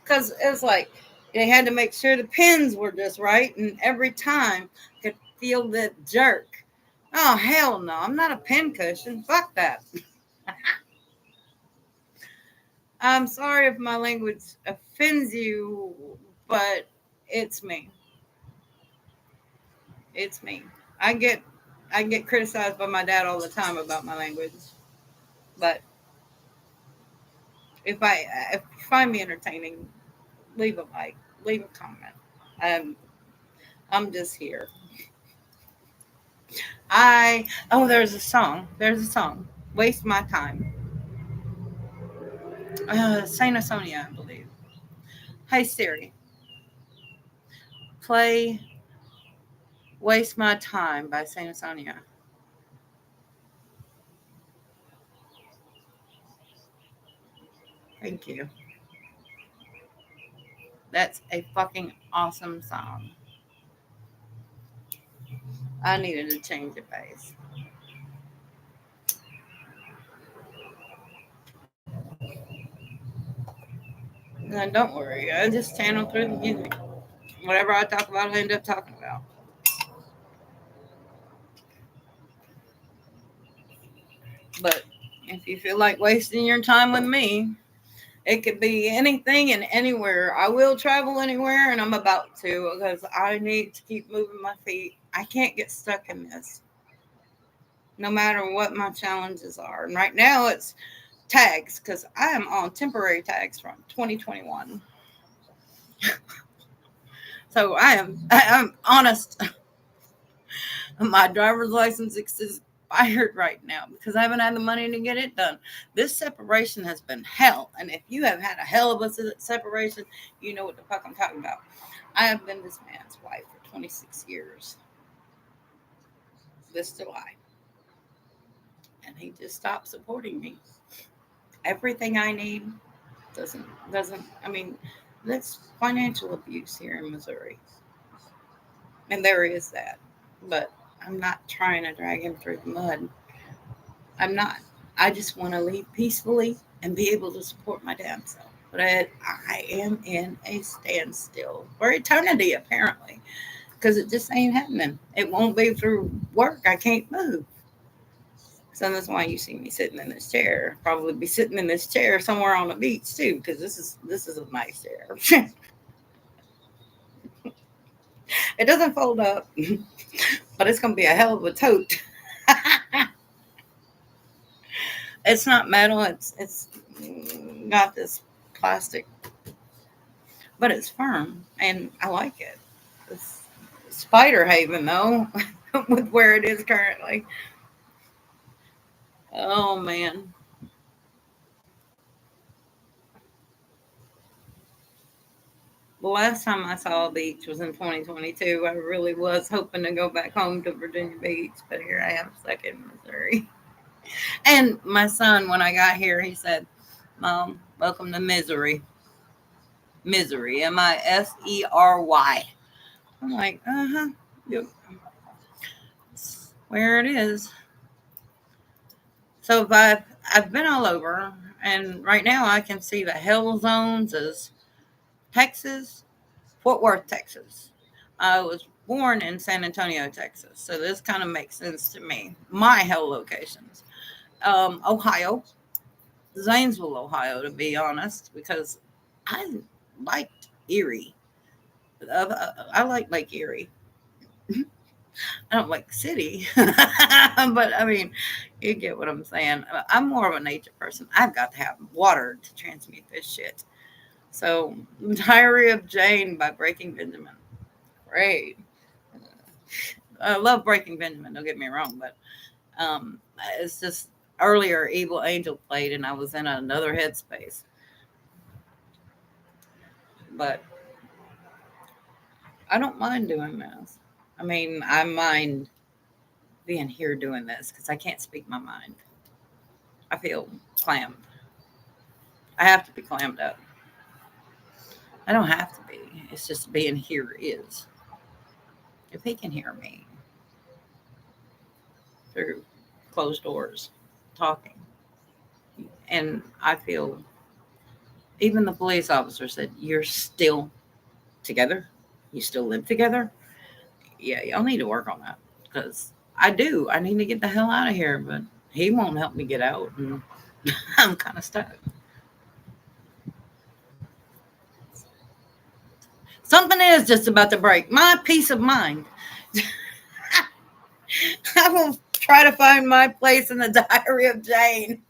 Because it's like they had to make sure the pins were just right. And every time I could feel that jerk. Oh, hell no. I'm not a pin cushion. Fuck that. I'm sorry if my language offends you, but it's me. It's me. I get I get criticized by my dad all the time about my language. But if you find me entertaining, leave a like, leave a comment. Um, I'm just here. There's a song. There's a song. Waste my time. Saint Sonia, I believe. Hey Siri, play "Waste My Time" by Saint Sonia. Thank you. That's a fucking awesome song. I needed to change the pace. No, don't worry. I just channel through the music. Whatever I talk about, I end up talking about. But if you feel like wasting your time with me, it could be anything and anywhere. I will travel anywhere, and I'm about to because I need to keep moving my feet. I can't get stuck in this, no matter what my challenges are. And right now, it's tags because I am on temporary tags from 2021. So I'm honest. My driver's license is expired right now because I haven't had the money to get it done. This separation has been hell. And if you have had a hell of a separation, you know what the fuck I'm talking about. I have been this man's wife for 26 years this July. And he just stopped supporting me. Everything I need doesn't I mean, that's financial abuse here in Missouri. And there is that. But I'm not trying to drag him through the mud. I'm not. I just want to leave peacefully and be able to support my damn self. But I am in a standstill for eternity, apparently, because it just ain't happening. It won't be through work. I can't move. So that's why you see me sitting in this chair. Probably be sitting in this chair somewhere on the beach too, because this is a nice chair. It doesn't fold up, but it's gonna be a hell of a tote. It's not metal. It's got this plastic, but it's firm and I like it. It's Spider Haven though, with where it is currently. Oh man, the last time I saw a beach was in 2022. I really was hoping to go back home to Virginia Beach, but here I am stuck in Missouri. And my son, when I got here, he said, "Mom, welcome to misery." Misery, Misery. I'm like, uh-huh. Yep. That's where it is. So if I've been all over, and right now I can see the hell zones as Texas, Fort Worth, Texas. I was born in San Antonio, Texas, so this kind of makes sense to me. My hell locations, Ohio, Zanesville, Ohio, to be honest, because I liked Erie. I like Lake Erie. I don't like the city, but I mean, you get what I'm saying. I'm more of a nature person. I've got to have water to transmute this shit. So, Diary of Jane by Breaking Benjamin. Great. I love Breaking Benjamin. Don't get me wrong, but um, it's just earlier Evil Angel played, and I was in another headspace. But I don't mind doing this. I mean, I mind being here doing this because I can't speak my mind. I feel clammed. I have to be clammed up. I don't have to be. It's just being here is. If he can hear me through closed doors talking, and I feel even the police officer said, "You're still together? You still live together? Yeah, y'all need to work on that because I do. I need to get the hell out of here, but he won't help me get out, and I'm kind of stuck. Something is just about to break. My peace of mind. I will try to find my place in the diary of Jane.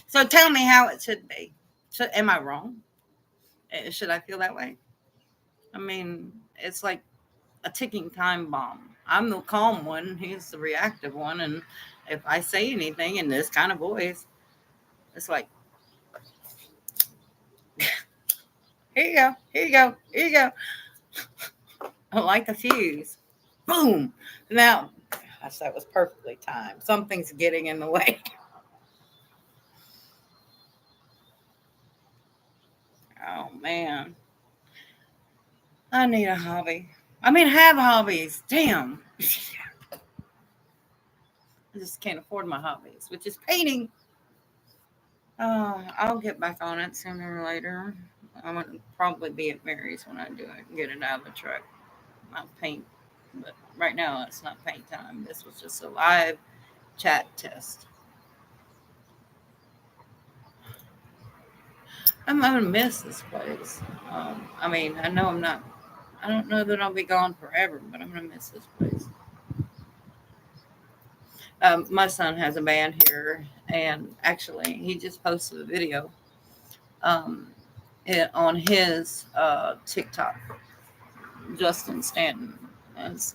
So tell me how it should be. Am I wrong? Should I feel that way? I mean, it's like a ticking time bomb. I'm the calm one, he's the reactive one. And if I say anything in this kind of voice, it's like, here you go, here you go, here you go. Like a fuse. Boom. Now, gosh, that was perfectly timed. Something's getting in the way. Oh, man. I need a hobby. I mean, have hobbies. Damn. I just can't afford my hobbies, which is painting. I'll get back on it sooner or later. I'm gonna probably be at Mary's when I do it and get it out of the truck. I'll paint, but right now it's not paint time. This was just a live chat test. I'm gonna miss this place. I mean, I know I'm not. I don't know that I'll be gone forever, but I'm gonna miss this place. My son has a band here, and actually, he just posted a video um, on his TikTok. Justin Stanton. As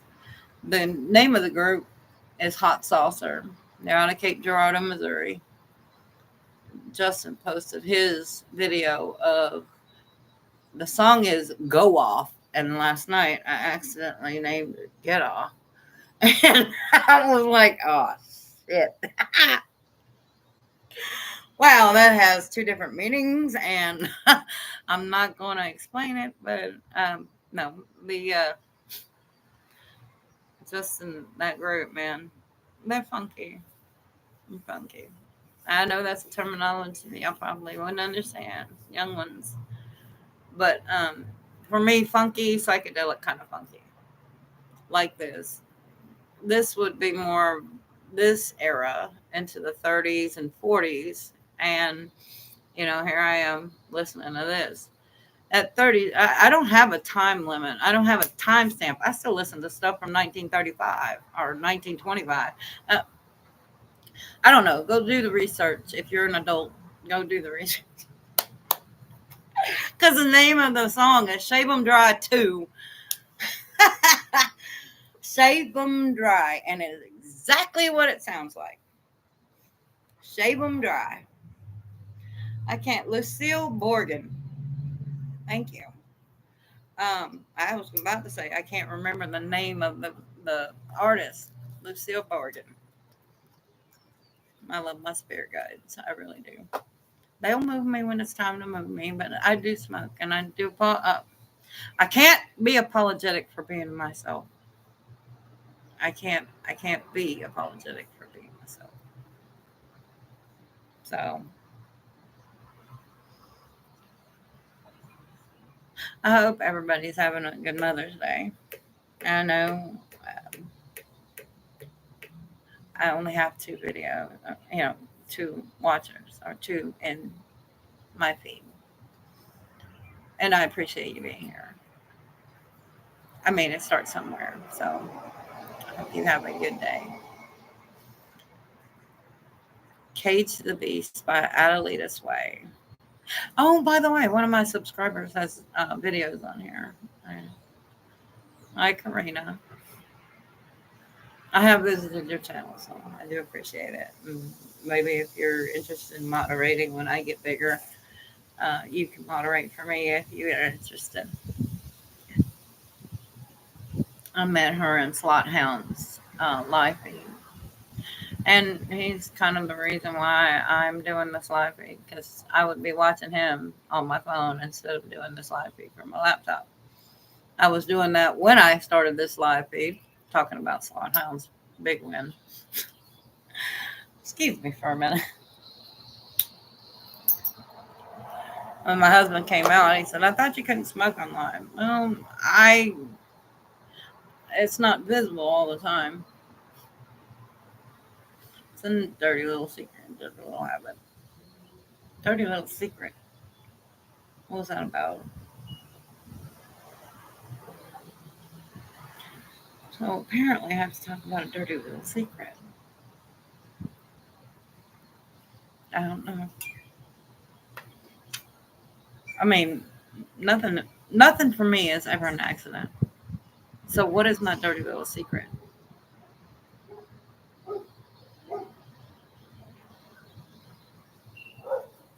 the name of the group is Hot Saucer. They're out of Cape Girardeau, Missouri. Justin posted his video of the song is Go Off, and last night I accidentally named it Get Off. And I was like, oh shit. Wow, that has two different meanings, and I'm not going to explain it, but no, the just in that group, man, they're funky. Funky. I know that's a terminology y'all probably wouldn't understand, young ones. But for me, funky, psychedelic kind of funky, like this. This would be more this era into the 30s and 40s, and here I am listening to this. At 30, I don't have a time limit. I don't have a timestamp. I still listen to stuff from 1935 or 1925. I don't know. Go do the research. If you're an adult, go do the research. Because the name of the song is Shave 'em Dry 2. Shave 'em Dry. And it is exactly what it sounds like. Shave 'em Dry. I can't. Lucille Borgen. Thank you. I was about to say I can't remember the name of the artist. Lucille Borgen. I love my spirit guides. I really do. They'll move me when it's time to move me, but I do smoke and I do. I can't be apologetic for being myself. I can't. I can't be apologetic for being myself. So I hope everybody's having a good Mother's Day. I know I only have two videos, two watchers or two in my feed, and I appreciate you being here. I mean, it starts somewhere, so I hope you have a good day. Cage the Beast by Adelita Sway. Oh, by the way, one of my subscribers has videos on here. Hi, Karina. I have visited your channel, so I do appreciate it. And maybe if you're interested in moderating when I get bigger, you can moderate for me if you are interested. I met her in Slot Hound's live feed. And he's kind of the reason why I'm doing this live feed because I would be watching him on my phone instead of doing this live feed from my laptop. I was doing that when I started this live feed, talking about Slot Hound's big win. Excuse me for a minute. When my husband came out, he said, "I thought you couldn't smoke on live." Well, it's not visible all the time. It's a dirty little secret, dirty little habit. Dirty little secret. What was that about? So apparently, I have to talk about a dirty little secret. I don't know. I mean, nothing. Nothing for me is ever an accident. So what is my dirty little secret?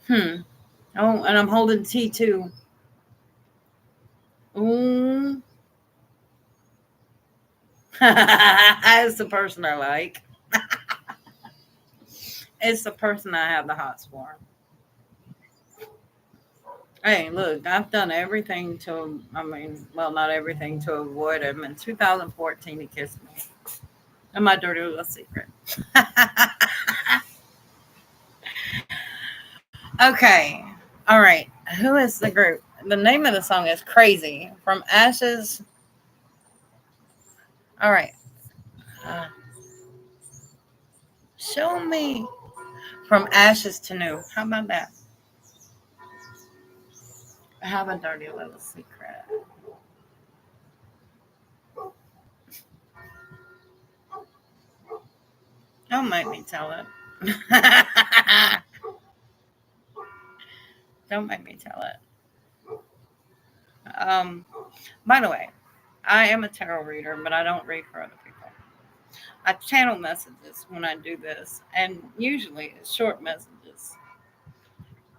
Hmm. Oh, and I'm holding tea too. Ooh. It's the person I like. It's the person I have the hots for. Hey, look, I've done everything to, I mean, well, not everything to avoid him. In 2014, he kissed me. And my dirty little secret. Okay. All right. Who is the group? The name of the song is Crazy from Ashes. All right. Uh, Show me from Ashes to New. How about that? I have a dirty little secret. Don't make me tell it. Don't make me tell it. Um, by the way, I am a tarot reader, but I don't read for other people. I channel messages when I do this, and usually it's short messages.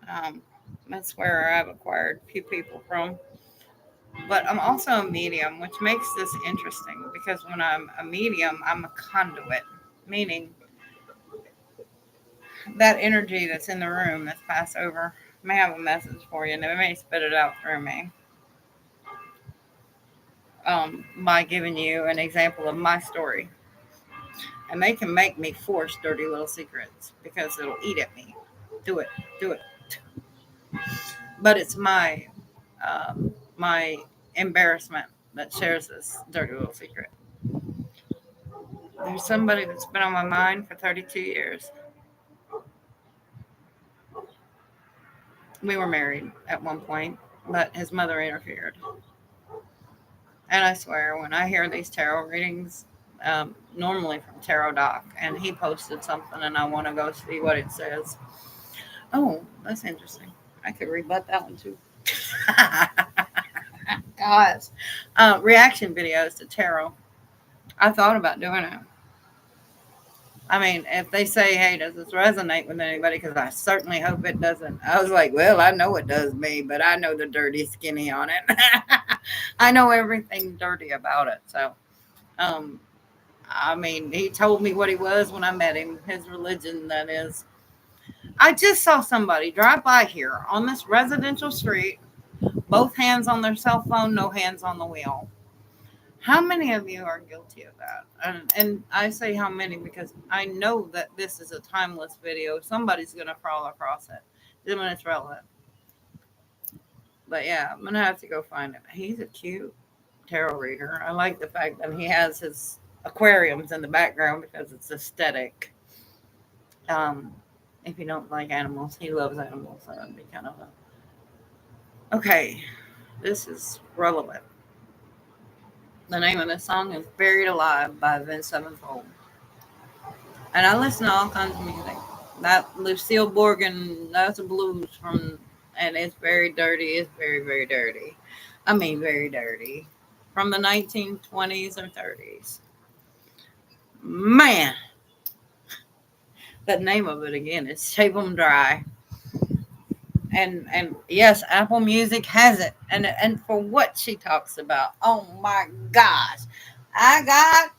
Um, that's where I've acquired a few people from. But I'm also a medium, which makes this interesting because when I'm a medium, I'm a conduit, meaning that energy that's in the room that's passed over may have a message for you, and they may spit it out through me by giving you an example of my story. And they can make me force dirty little secrets because it'll eat at me. Do it, do it. But it's my embarrassment that shares this dirty little secret. There's somebody that's been on my mind for 32 years. We were married at one point, but his mother interfered. And I swear, when I hear these tarot readings, normally from Tarot Doc, and he posted something, and I want to go see what it says. Oh, that's interesting. I could rebut that one too. Gosh. Reaction videos to tarot. I thought about doing it. I mean, if they say, "Hey, does this resonate with anybody?" Because I certainly hope it doesn't. I was like, "Well, I know it does me, but I know the dirty skinny on it. I know everything dirty about it." So, um, I mean, he told me what he was when I met him. His religion, that is. I just saw somebody drive by here on this residential street, both hands on their cell phone, no hands on the wheel. How many of you are guilty of that? And I say how many because I know that this is a timeless video. Somebody's going to crawl across it then when it's relevant. But yeah, I'm going to have to go find him. He's a cute tarot reader. I like the fact that he has his aquariums in the background because it's aesthetic. Um, if you don't like animals, he loves animals. So that'd be kind of a. Okay, this is relevant. The name of the song is Buried Alive by Vince Sevenfold. And I listen to all kinds of music. That Lucille Morgan, that's a blues from, and it's very dirty. It's very, very dirty. I mean, very dirty. From the 1920s or 30s. Man, the name of it again is Shape 'em Dry. And yes, Apple Music has it. And for what she talks about, oh my gosh. I got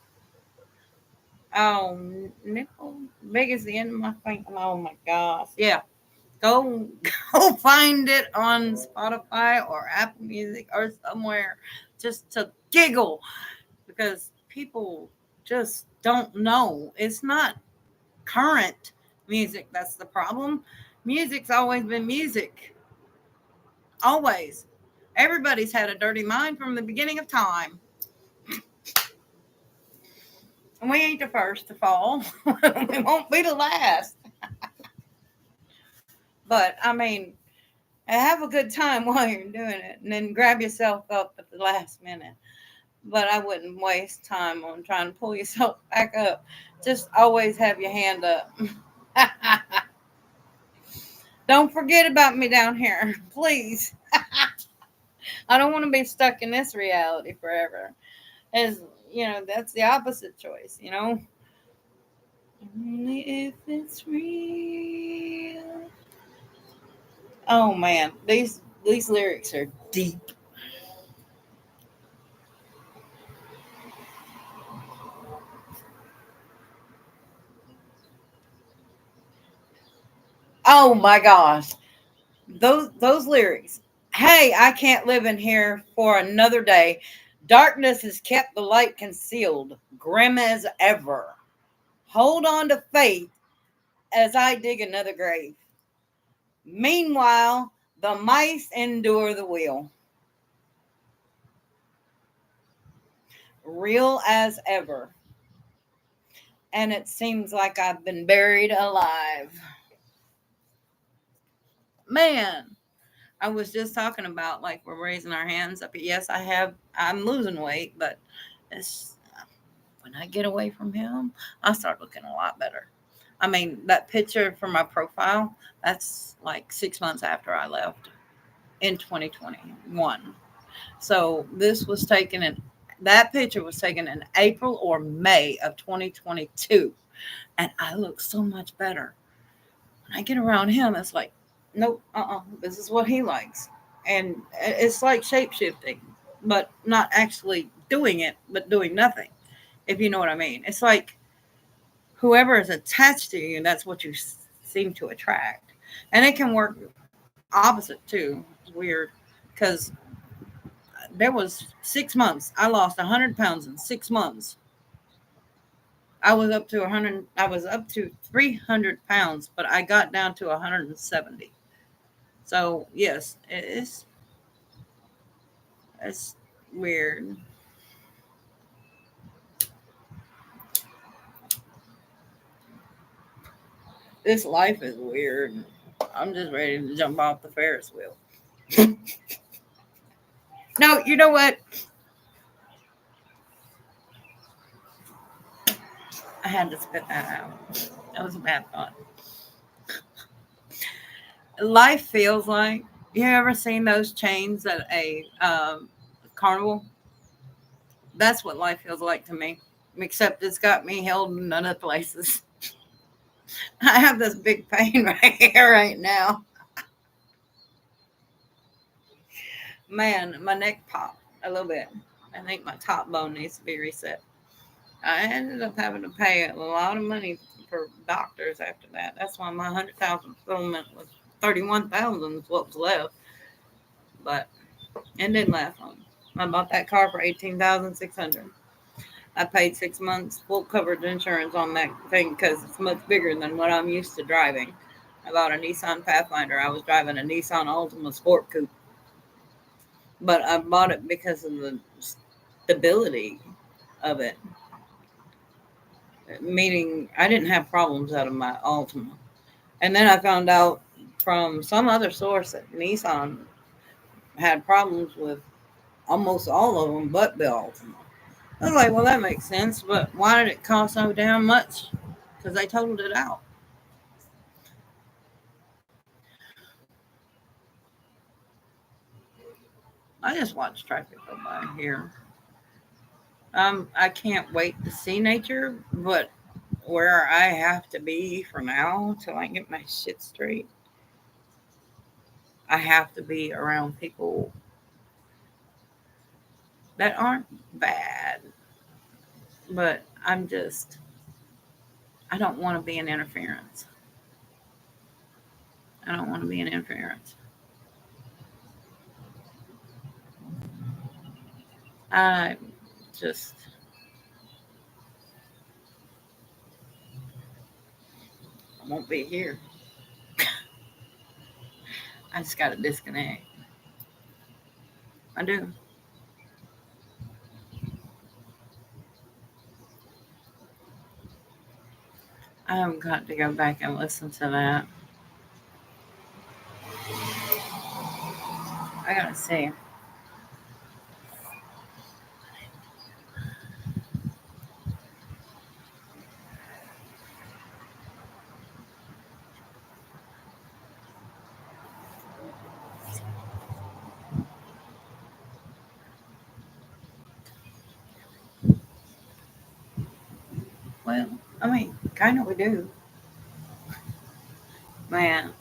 nickel big as the end of my finger. Oh my gosh. Yeah. Go go find it on Spotify or Apple Music or somewhere just to giggle because people just don't know. It's not current music that's the problem. Music's always been music. Always. Everybody's had a dirty mind from the beginning of time. And we ain't the first to fall. We won't be the last. But I mean, have a good time while you're doing it and then grab yourself up at the last minute. But I wouldn't waste time on trying to pull yourself back up. Just always have your hand up. Don't forget about me down here, please. I don't want to be stuck in this reality forever. As that's the opposite choice. Only if it's real. Oh man, these lyrics are deep. Oh my gosh. Those lyrics. Hey, I can't live in here for another day. Darkness has kept the light concealed, grim as ever. Hold on to faith as I dig another grave. Meanwhile, the mice endure the wheel, real as ever. And it seems like I've been buried alive. Man, I was just talking about like we're raising our hands up. Yes, I'm losing weight, but it's when I get away from him, I start looking a lot better. I mean, that picture for my profile, that's like 6 months after I left in 2021. So that picture was taken in April or May of 2022. And I look so much better. When I get around him, it's like, nope, this is what he likes. And it's like shape shifting, but not actually doing it, but doing nothing, if you know what I mean. It's like whoever is attached to you, that's what you seem to attract. And it can work opposite too. It's weird because there was 6 months. I lost 100 pounds in 6 months. I was up to 100. I was up to 300 pounds, but I got down to 170. So yes, it's weird. This life is weird. I'm just ready to jump off the Ferris wheel. No, you know what? I had to spit that out. That was a bad thought. Life feels like. You ever seen those chains at a carnival? That's what life feels like to me. Except it's got me held in other places. I have this big pain right here, right now. Man, my neck popped a little bit. I think my top bone needs to be reset. I ended up having to pay a lot of money for doctors after that. That's why my 100,000 settlement was 31,000 is what was left. But it didn't last long. I bought that car for 18,600. I paid 6 months full coverage insurance on that thing because it's much bigger than what I'm used to driving. I bought a Nissan Pathfinder. I was driving a Nissan Altima Sport Coupe, but I bought it because of the stability of it. Meaning, I didn't have problems out of my Altima. And then I found out from some other source that Nissan had problems with almost all of them but the Altima. I was like, well, that makes sense, but why did it cost so damn much? Because they totaled it out. I just watch traffic go by here. I can't wait to see nature, but where I have to be for now till I get my shit straight, I have to be around people that aren't bad. but I don't want to be an interference. I don't want to be an interference. I just won't be here. I just got to disconnect. I do. I've got to go back and listen to that. I gotta see. Well, I mean, kind of we do. Man,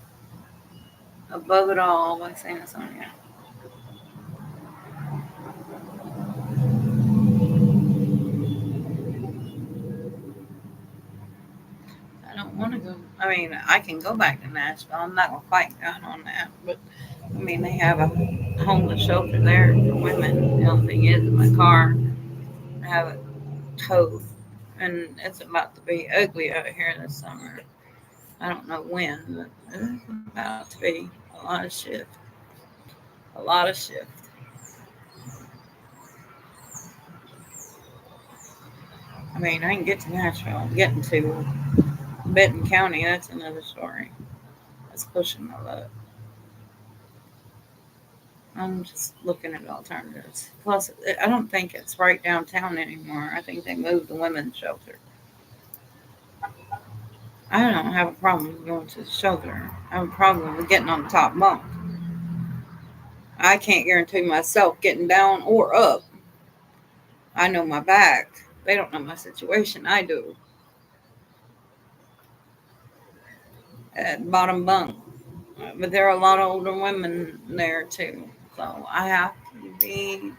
above it all, by saying Sonia. I don't want to go. I mean, I can go back to Nashville. I'm not gonna fight God on that. But I mean, they have a homeless shelter there for women. The only thing is, in my car, I have it towed, and it's about to be ugly out here this summer. I don't know when, but it's about to be a lot of shift. A lot of shift. I mean, I can get to Nashville. Getting to Benton County, that's another story. That's pushing my luck. I'm just looking at alternatives. Plus, I don't think it's right downtown anymore. I think they moved the women's shelter. I don't have a problem going to the shelter. I have a problem with getting on the top bunk. I can't guarantee myself getting down or up. I know my back. They don't know my situation. I do. At bottom bunk. But there are a lot of older women there too. So I have to be.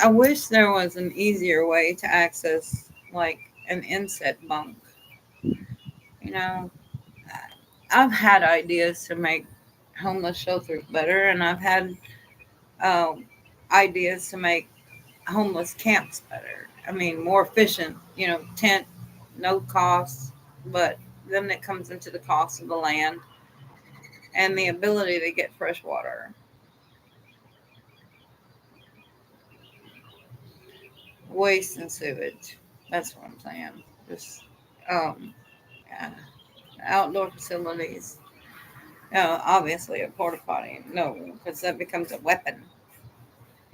I wish there was an easier way to access like an inset bunk. You know, I've had ideas to make homeless shelters better, and I've had um, ideas to make homeless camps better. I mean, more efficient. Tent, no cost, but then it comes into the cost of the land and the ability to get fresh water. Waste and sewage. That's what I'm saying. Just um, yeah, outdoor facilities. Obviously a porta potty. No, because that becomes a weapon.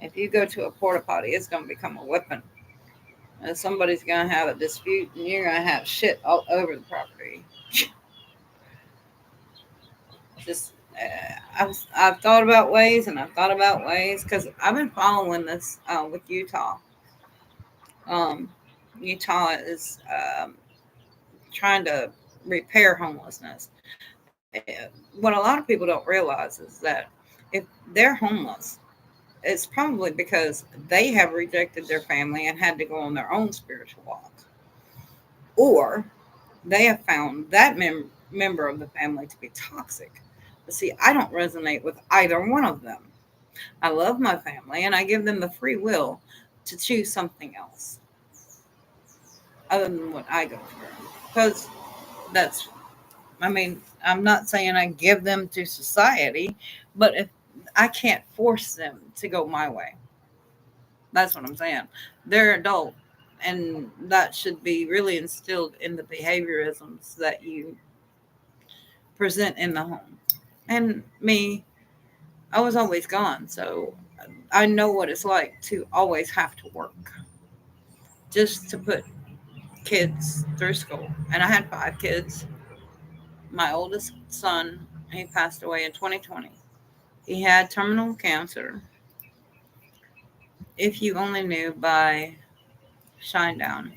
If you go to a porta potty, it's going to become a weapon. And somebody's going to have a dispute, and you're going to have shit all over the property. Just I've thought about ways, and I've thought about ways because I've been following this with Utah. Um, Utah is trying to repair homelessness. What a lot of people don't realize is that if they're homeless, it's probably because they have rejected their family and had to go on their own spiritual walk, or they have found that member of the family to be toxic. But see, I don't resonate with either one of them. I love my family and I give them the free will to choose something else other than what I go through. Because that's, I mean, I'm not saying I give them to society, but if I can't force them to go my way, that's what I'm saying. They're adult, and that should be really instilled in the behaviorisms that you present in the home. And me, I was always gone, so I know what it's like to always have to work just to put kids through school. And I had 5 kids. My oldest son, he passed away in 2020. He had terminal cancer. If you only knew by Shinedown.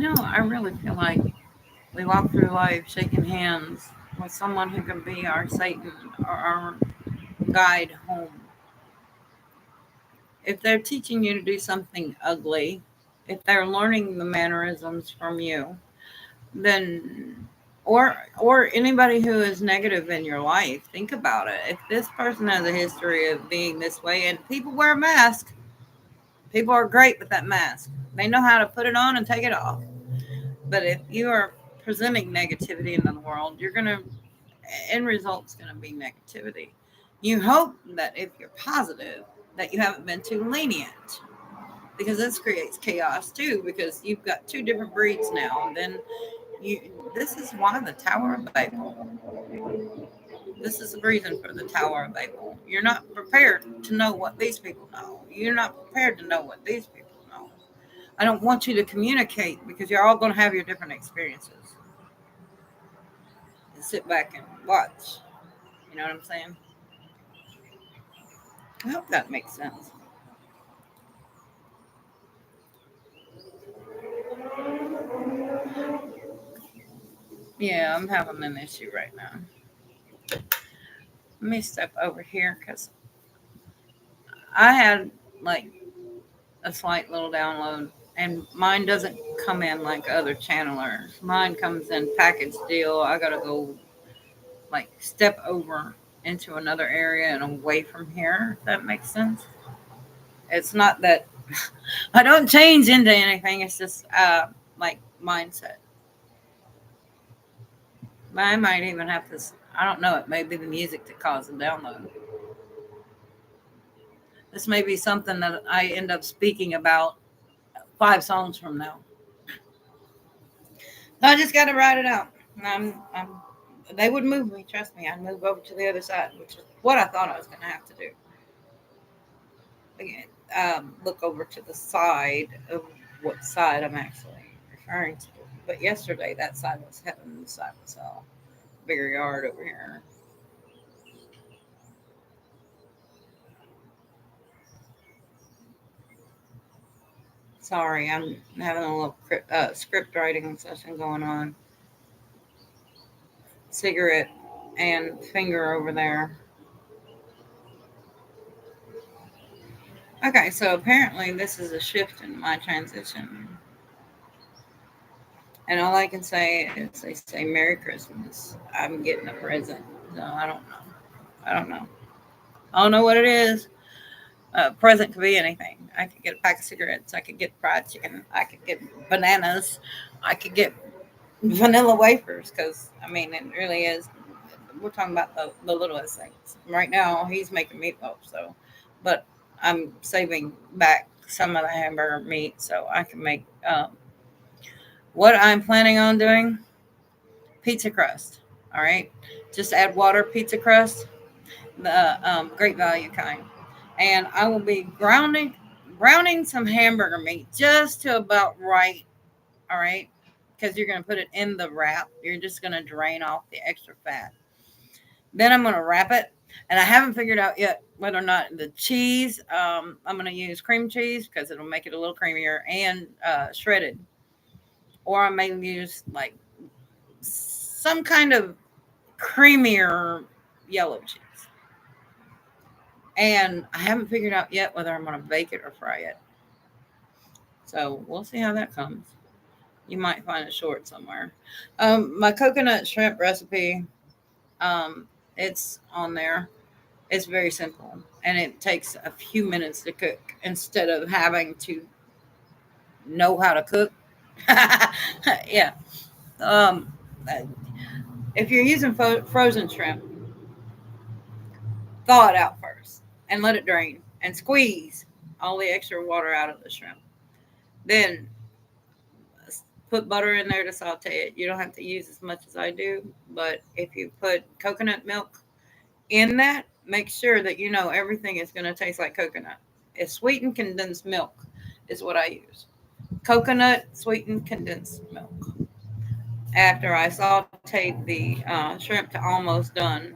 I really feel like we walk through life shaking hands with someone who can be our Satan or our guide home. If they're teaching you to do something ugly, if they're learning the mannerisms from you, then or anybody who is negative in your life, think about it. If this person has a history of being this way, and people wear masks, people are great with that mask. They know how to put it on and take it off. But if you are presenting negativity into the world, you're gonna end result's gonna be negativity. You hope that if you're positive, that you haven't been too lenient, because this creates chaos too. Because you've got two different breeds now, and then you. This is why the Tower of Babel. This is the reason for the Tower of Babel. You're not prepared to know what these people know. You're not prepared to know what these people know. I don't want you to communicate because you're all going to have your different experiences. And sit back and watch. You know what I'm saying? I hope that makes sense. Yeah, I'm having an issue right now. Let me step over here because I had like a slight little download, and mine doesn't come in like other channelers. Mine comes in package deal. I gotta go like step over into another area and away from here. If that makes sense. It's not that I don't change into anything. It's just like mindset. I might even have to. I don't know. It may be the music that caused the download. This may be something that I end up speaking about 5 songs from now. I just got to write it out. They would move me. Trust me. I'd move over to the other side, which is what I thought I was going to have to do. Again, look over to the side of what side I'm actually referring to. But yesterday, that side was heaven. This side was hell. Bigger yard over here. Sorry, I'm having a little script writing session going on. Cigarette and finger over there. Okay, so apparently this is a shift in my transition. And all I can say is they say Merry Christmas. I'm getting a present. So I don't know. I don't know. I don't know what it is. A present could be anything. I could get a pack of cigarettes. I could get fried chicken. I could get bananas. I could get vanilla wafers because, I mean, it really is. We're talking about the littlest things. Right now, he's making meatloaf. So, but I'm saving back some of the hamburger meat so I can make what I'm planning on doing pizza crust. All right. Just add water, pizza crust, the great value kind. And I will be browning some hamburger meat just to about right. All right. Because you're going to put it in the wrap. You're just going to drain off the extra fat. Then I'm going to wrap it. And I haven't figured out yet whether or not the cheese, I'm going to use cream cheese because it'll make it a little creamier and shredded. Or I may use like some kind of creamier yellow cheese. And I haven't figured out yet whether I'm going to bake it or fry it. So we'll see how that comes. You might find it short somewhere. My coconut shrimp recipe, it's on there. It's very simple and it takes a few minutes to cook instead of having to know how to cook. Yeah. Um, uh, if you're using frozen shrimp, thaw it out first and let it drain and squeeze all the extra water out of the shrimp. Then put butter in there to saute it. You don't have to use as much as I do, but if you put coconut milk in that, make sure that you know everything is going to taste like coconut. It's sweetened condensed milk is what I use. Coconut sweetened condensed milk. After I sauteed the shrimp to almost done,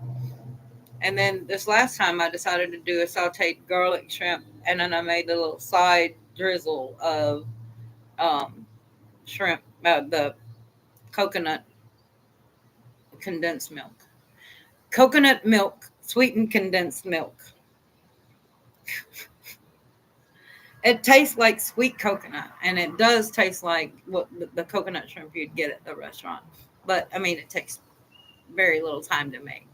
and then this last time I decided to do a sauteed garlic shrimp, and then I made a little side drizzle of um, shrimp, the coconut condensed milk. Coconut milk, sweetened condensed milk. It tastes like sweet coconut, and it does taste like what the coconut shrimp you'd get at the restaurant. But I mean, it takes very little time to make.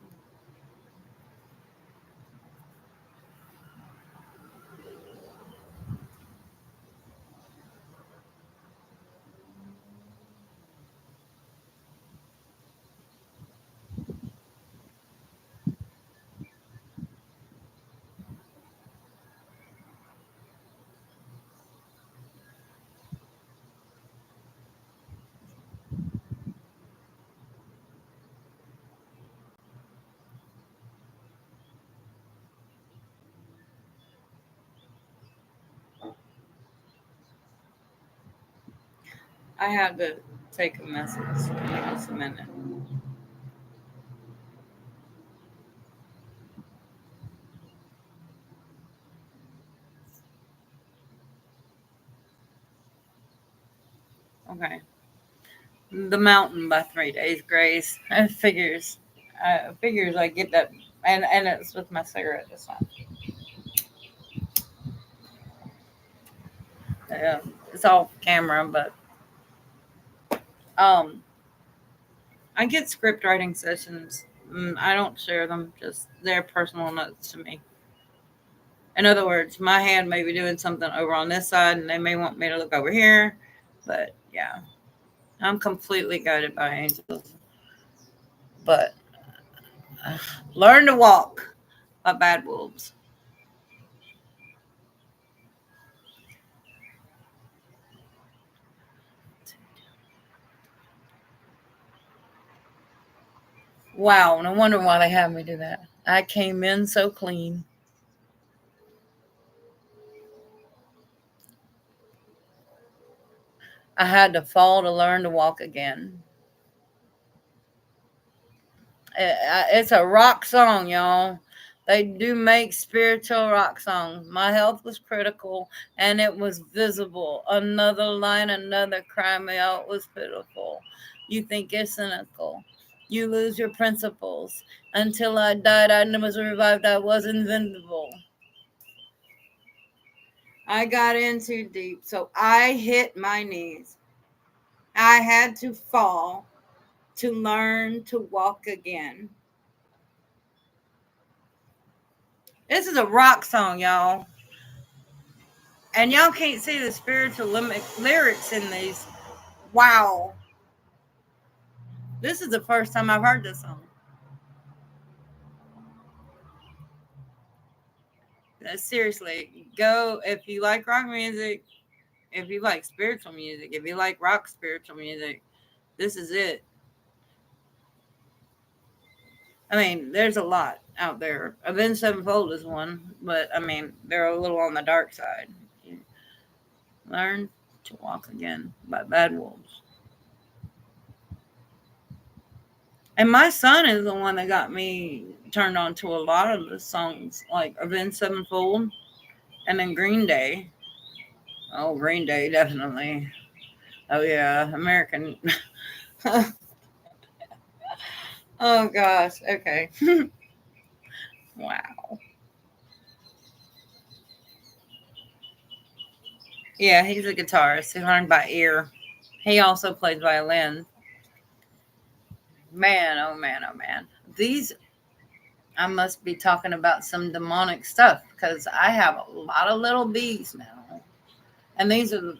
I had to take a message in just a minute. Okay. The mountain by 3 days grace. Figures I get that, and it's with my cigarette this time. It's off camera, but um, I get script writing sessions. I don't share them; just they're personal notes to me. In other words, my hand may be doing something over on this side, and they may want me to look over here. But yeah, I'm completely guided by angels. But learn to walk by bad wolves. Wow, no wonder why they have me do that. I came in so clean. I had to fall to learn to walk again. It's a rock song, y'all. They do make spiritual rock songs. My health was critical and it was visible. Another line, another cry me out was pitiful. You think you're cynical. You lose your principles. Until I died, I was revived. I was invincible. I got in too deep, so I hit my knees. I had to fall to learn to walk again. This is a rock song, y'all. And y'all can't see the spiritual lyrics in these. Wow. This is the first time I've heard this song. Seriously, go if you like rock music, if you like spiritual music, if you like rock spiritual music, this is it. I mean, there's a lot out there. Avenged Sevenfold is one, but I mean, they're a little on the dark side. Learn to Walk Again by Bad Wolves. And my son is the one that got me turned on to a lot of the songs, like Avenged Sevenfold and then Green Day. Oh, Green Day, definitely. Oh, yeah, American. Oh, gosh. Okay. Wow. Yeah, he's a guitarist. He learned by ear. He also plays violin. Man, oh man, oh man. These, I must be talking about some demonic stuff because I have a lot of little bees now. And these are,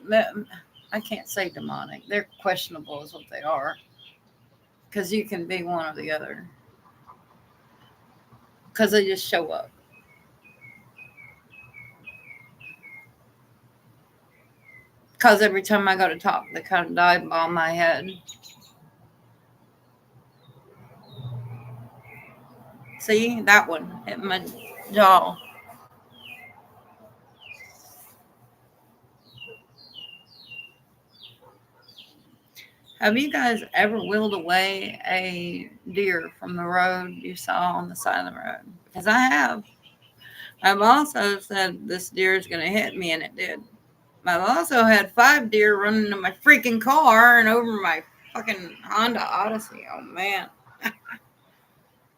I can't say demonic. They're questionable, is what they are. Because you can be one or the other. Because they just show up. Because every time I go to talk, they kind of dive on my head. See, that one hit my jaw. Have you guys ever wheeled away a deer from the road you saw on the side of the road? Because I have. I've also said this deer is going to hit me, and it did. I've also had 5 deer run into my freaking car and over my fucking Honda Odyssey. Oh, man.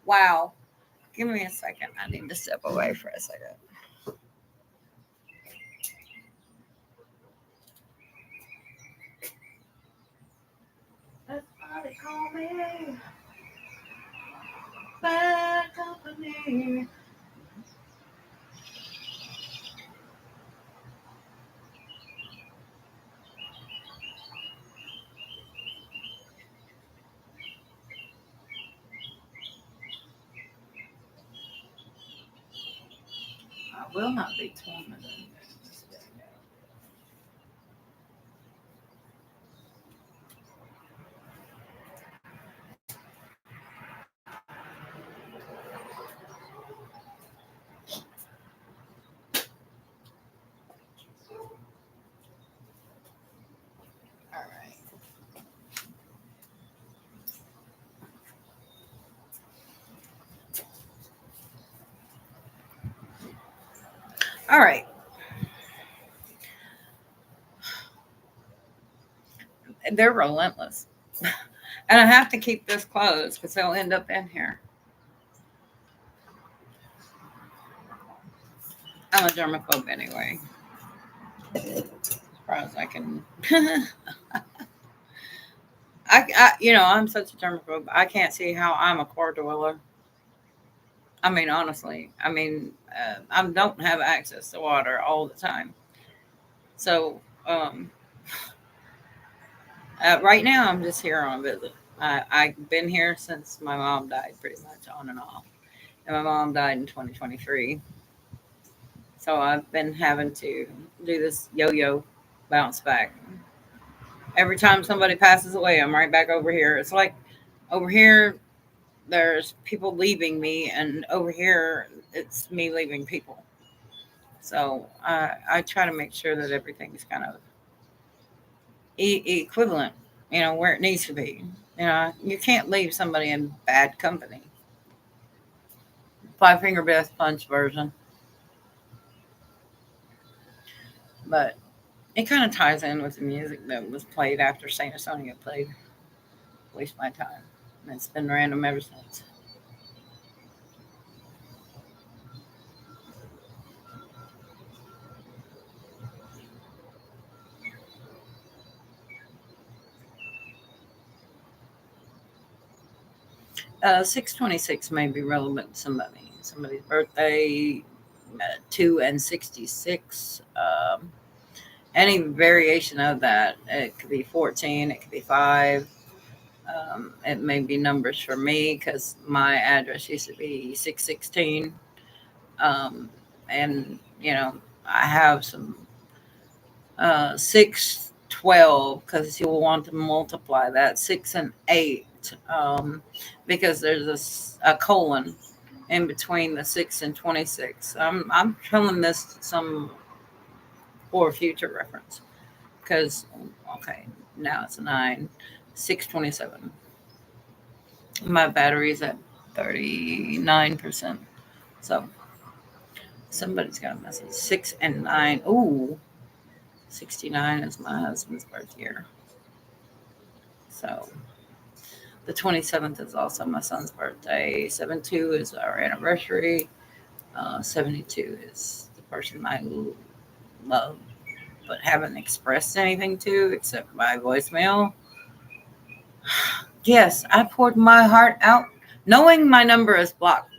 Wow. Give me a second. I need to step away for a second. call me bad company. I will not be tormented. All right. All right. They're relentless. And I have to keep this closed because they'll end up in here. I'm a germaphobe anyway. As far as I can. I'm such a germaphobe. I can't see how I'm a core dweller. I mean, honestly, I don't have access to water all the time. So, right now, I'm just here on a visit. I've been here since my mom died, pretty much on and off. And my mom died in 2023. So I've been having to do this yo-yo bounce back. Every time somebody passes away, I'm right back over here. It's like over here, there's people leaving me, and over here, it's me leaving people. So I try to make sure that everything's kind of equivalent, where it needs to be. You can't leave somebody in bad company. Five finger death punch version. But it kind of ties in with the music that was played after Saint Asonia played Waste My Time. And it's been random ever since. 626 may be relevant to somebody. Somebody's birthday, 2 and 66. Any variation of that. It could be 14, it could be 5. It may be numbers for me because my address used to be 616. And, I have some 612 because you'll want to multiply that 6 and 8 because there's a colon in between the 6 and 26. I'm telling this some for future reference because okay, now it's 627. My battery's at 39%. So somebody's got a message. 6 and 9. Ooh, 69 is my husband's birth year. So the 27th is also my son's birthday. 72 is our anniversary. 72 is the person I love but haven't expressed anything to except by voicemail. Yes, I poured my heart out. Knowing my number is blocked,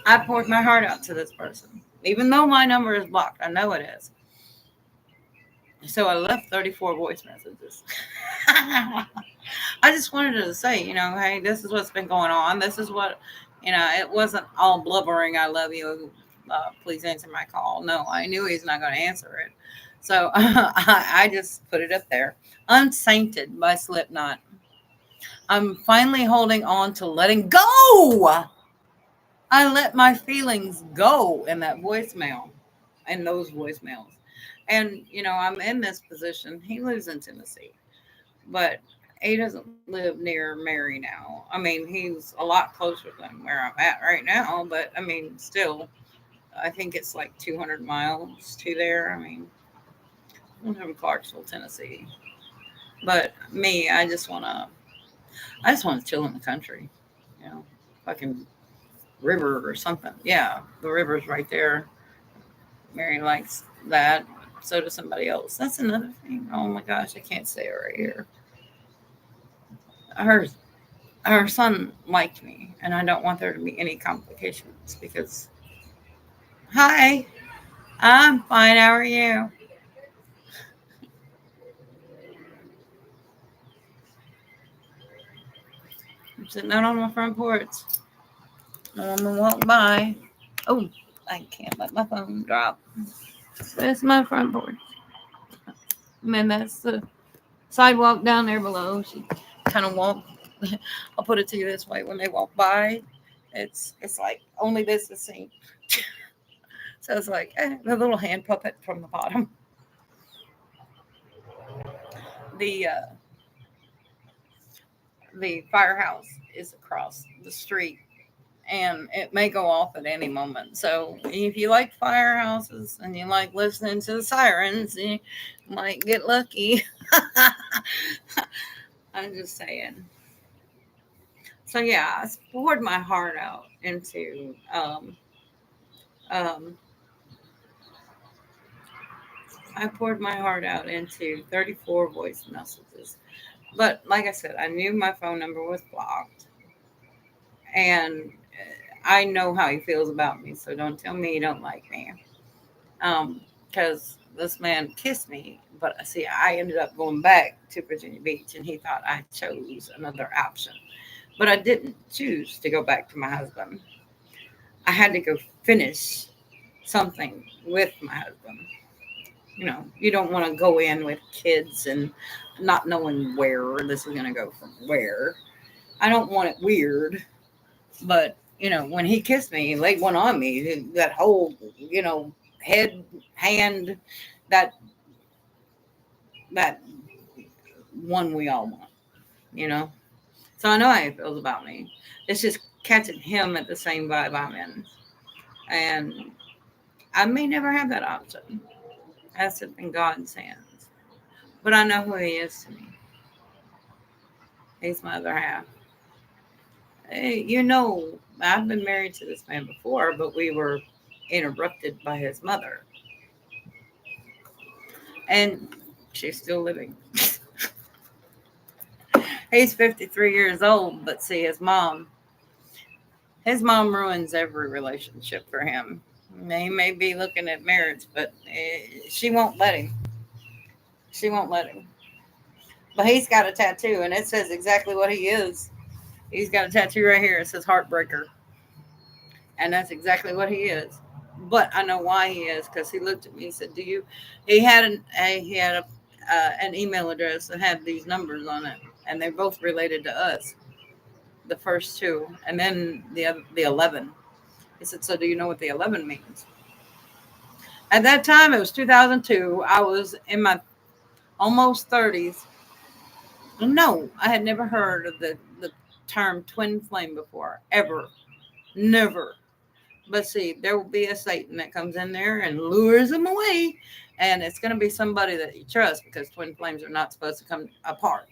I poured my heart out to this person. Even though my number is blocked, I know it is. So I left 34 voice messages. I just wanted to say, hey, this is what's been going on. This is what, it wasn't all blubbering. I love you. Please answer my call. No, I knew he's not going to answer it. So I just put it up there. Unsainted by Slipknot. I'm finally holding on to letting go. I let my feelings go in that voicemail and those voicemails. And, I'm in this position. He lives in Tennessee, but he doesn't live near Mary now. I mean, he's a lot closer than where I'm at right now, but I mean, still, I think it's like 200 miles to there. I mean, I'm from Clarksville, Tennessee. But me, I just want to chill in the country, fucking river or something. Yeah, the river's right there. Mary likes that. So does somebody else. That's another thing. Oh my gosh, I can't say it right here. her son liked me, and I don't want there to be any complications because, hi, I'm fine. How are you? I'm sitting out on my front porch. No one will walk by. Oh, I can't let my phone drop. That's my front porch. And then that's the sidewalk down there below. She kind of walk. I'll put it to you this way: when they walk by, it's like only this is seen. So it's like the little hand puppet from the bottom. The uh, the firehouse is across the street, and it may go off at any moment. So if you like firehouses and you like listening to the sirens, you might get lucky. I'm just saying. So yeah, I poured my heart out into um, I poured my heart out into 34 voice messages. But like I said, I knew my phone number was blocked, and I know how he feels about me. So don't tell me you don't like me. Because this man kissed me, but see, I ended up going back to Virginia Beach, and he thought I chose another option, but I didn't choose to go back to my husband. I had to go finish something with my husband. You don't want to go in with kids and not knowing where this is going to go from where. I don't want it weird, but when he kissed me, he laid one on me. That whole, head, hand, that that one we all want, you know. So I know how he feels about me. It's just catching him at the same vibe I'm in, and I may never have that option. That's in God's hands. But I know who he is to me. He's my other half. Hey, I've been married to this man before, but we were interrupted by his mother. And she's still living. He's 53 years old, but see, his mom ruins every relationship for him. He may be looking at marriage, but she won't let him. She won't let him. But he's got a tattoo, and it says exactly what he is. He's got a tattoo right here. It says Heartbreaker. And that's exactly what he is. But I know why he is, because he looked at me and said, "Do you?" He had an email address that had these numbers on it, and they're both related to us. The first two, and then the 11. He said, "So do you know what the 11 means?" At that time, it was 2002. I was in my almost 30s. No, I had never heard of the term twin flame before, ever, never. But see, there will be a Satan that comes in there and lures them away. And it's going to be somebody that you trust, because twin flames are not supposed to come apart.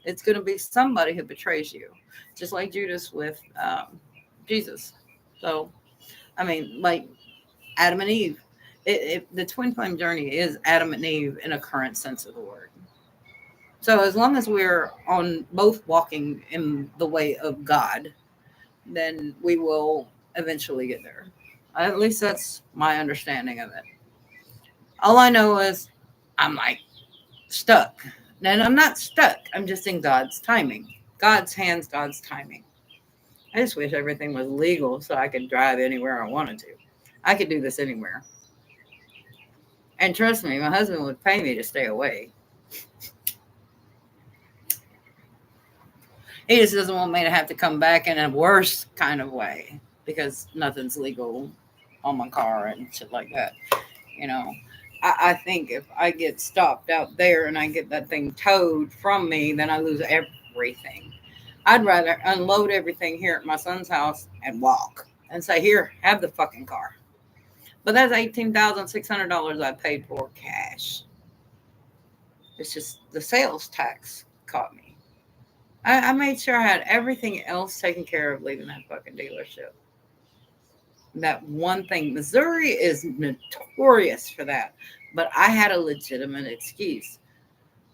It's going to be somebody who betrays you, just like Judas with Jesus. So, I mean, like Adam and Eve. The twin flame journey is Adam and Eve in a current sense of the word. So as long as we're on both walking in the way of God, then we will eventually get there. At least that's my understanding of it. All I know is I'm like stuck. And I'm not stuck. I'm just in God's timing. God's hands, God's timing. I just wish everything was legal so I could drive anywhere I wanted to. I could do this anywhere. And trust me, my husband would pay me to stay away. He just doesn't want me to have to come back in a worse kind of way, because nothing's legal on my car and shit like that. You know, I think if I get stopped out there and I get that thing towed from me, then I lose everything. I'd rather unload everything here at my son's house and walk and say, "Here, have the fucking car." But that's $18,600 I paid for cash. It's just the sales tax caught me. I made sure I had everything else taken care of leaving that fucking dealership. That one thing. Missouri is notorious for that. But I had a legitimate excuse.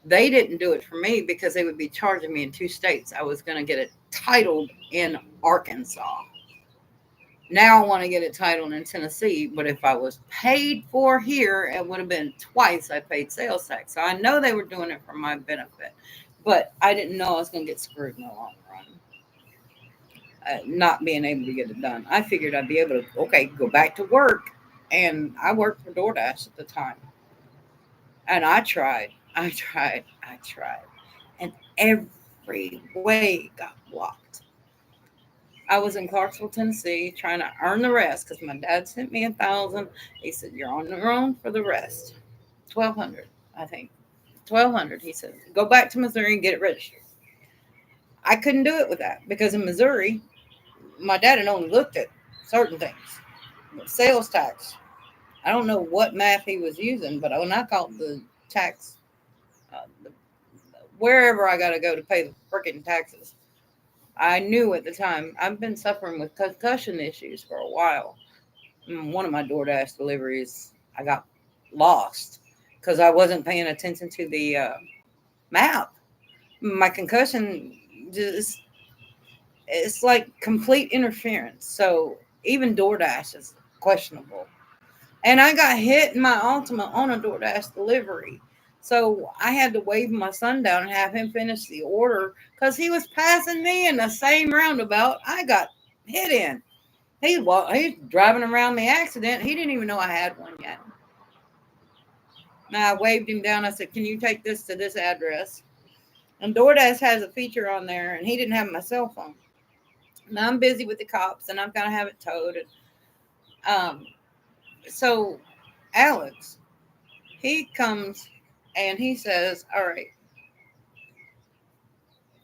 They didn't do it for me because they would be charging me in 2 states. I was going to get it titled in Arkansas. Now I want to get it titled in Tennessee, but if I was paid for here, it would have been twice I paid sales tax. So I know they were doing it for my benefit, but I didn't know I was going to get screwed in the long run. Not being able to get it done. I figured I'd be able to, okay, go back to work. And I worked for DoorDash at the time. And I tried. And every way got blocked. I was in Clarksville, Tennessee, trying to earn the rest because my dad sent me 1,000. He said, "You're on your own for the rest." 1,200, I think. 1,200. He said, "Go back to Missouri and get it registered." I couldn't do it with that because in Missouri, my dad had only looked at certain things. Sales tax. I don't know what math he was using, but when I called the tax, wherever I got to go to pay the freaking taxes, I knew at the time I've been suffering with concussion issues for a while. One of my DoorDash deliveries, I got lost because I wasn't paying attention to the map. My concussion just, it's like complete interference. So even DoorDash is questionable. And I got hit in my Ultima on a DoorDash delivery. So I had to wave my son down and have him finish the order because he was passing me in the same roundabout I got hit in. He's driving around the accident. He didn't even know I had one yet. Now I waved him down. I said, "Can you take this to this address?" And DoorDash has a feature on there, and he didn't have my cell phone. Now I'm busy with the cops, and I've got to have it towed. Um, so Alex, he comes and he says, "All right,"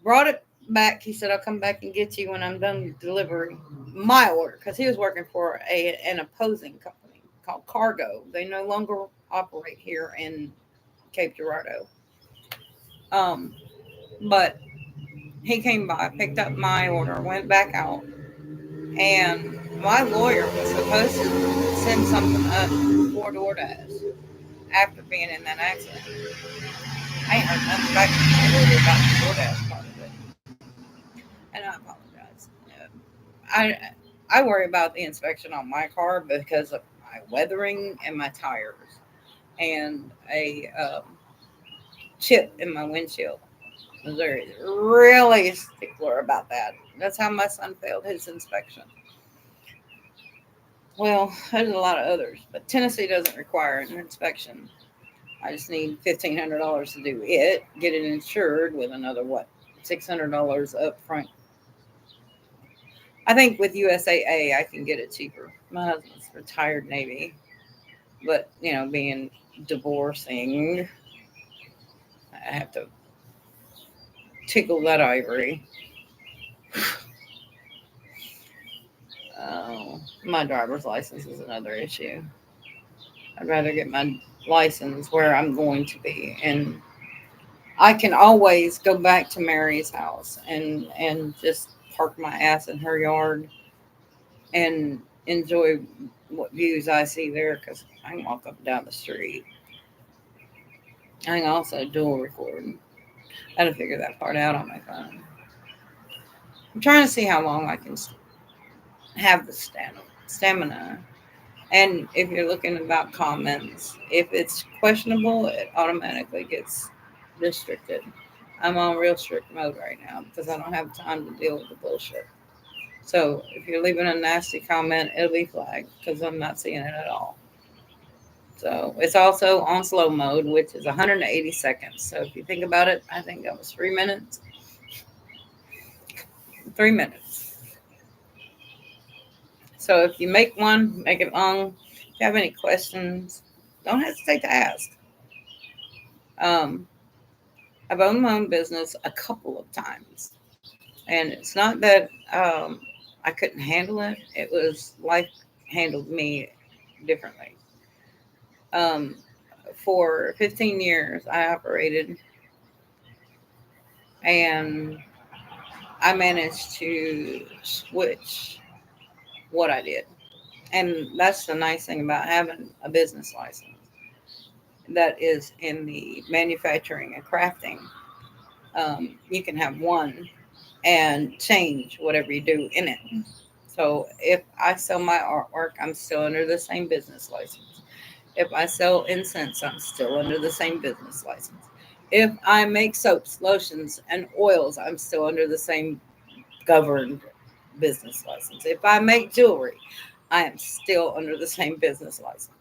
brought it back. He said, "I'll come back and get you when I'm done delivering my order," because he was working for an opposing company called Cargo. They no longer operate here in Cape Girardeau. Um, but he came by, picked up my order, went back out, and my lawyer was supposed to send something up for DoorDash after being in that accident. I ain't heard nothing back from my lawyer about the DoorDash part of it, and I apologize. I worry about the inspection on my car because of my weathering and my tires and a chip in my windshield. Missouri is really stickler about that. That's how my son failed his inspection. Well, there's a lot of others, but Tennessee doesn't require an inspection. I just need $1,500 to do it, get it insured with another $600 up front. I think with USAA I can get it cheaper. My husband's retired Navy, but being divorcing, I have to tickle that ivory. My driver's license is another issue. I'd rather get my license where I'm going to be, and I can always go back to Mary's house and just park my ass in her yard and enjoy what views I see there because I can walk up and down the street. I can also dual record. I had to figure that part out on my phone. I'm trying to see how long I can have the stamina. And if you're looking about comments, if it's questionable, it automatically gets restricted. I'm on real strict mode right now because I don't have time to deal with the bullshit. So if you're leaving a nasty comment, it'll be flagged because I'm not seeing it at all. So it's also on slow mode, which is 180 seconds. So if you think about it, I think that was 3 minutes. 3 minutes. So if you make one, make it long. If you have any questions, don't hesitate to ask. I've owned my own business a couple of times. And it's not that I couldn't handle it. It was life handled me differently. Um, for 15 years, I operated and I managed to switch what I did. And that's the nice thing about having a business license. that is in the manufacturing and crafting. You can have one and change whatever you do in it. So if I sell my artwork, I'm still under the same business license. If I sell incense, I'm still under the same business license. If I make soaps, lotions, and oils, I'm still under the same governed business license. If I make jewelry, I am still under the same business license.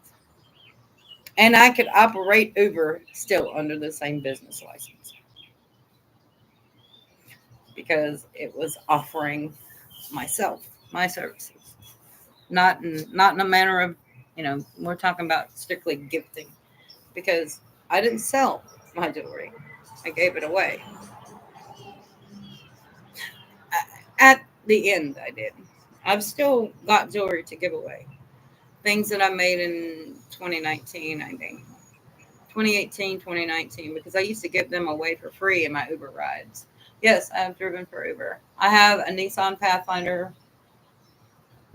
And I could operate Uber still under the same business license because it was offering myself, my services. Not in a manner of, we're talking about strictly gifting because I didn't sell my jewelry. I gave it away. At the end, I did. I've still got jewelry to give away. Things that I made in 2019, I think. 2018, 2019, because I used to give them away for free in my Uber rides. Yes, I have driven for Uber. I have a Nissan Pathfinder,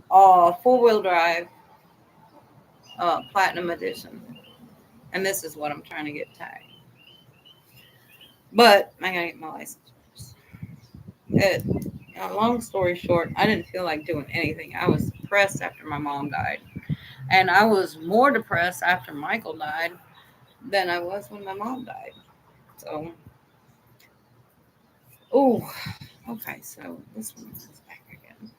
four wheel drive, Platinum Edition. And this is what I'm trying to get tagged. But I gotta get my license first. Long story short, I didn't feel like doing anything. I was depressed after my mom died. And I was more depressed after Michael died than I was when my mom died. So, oh, okay. So this one is back again.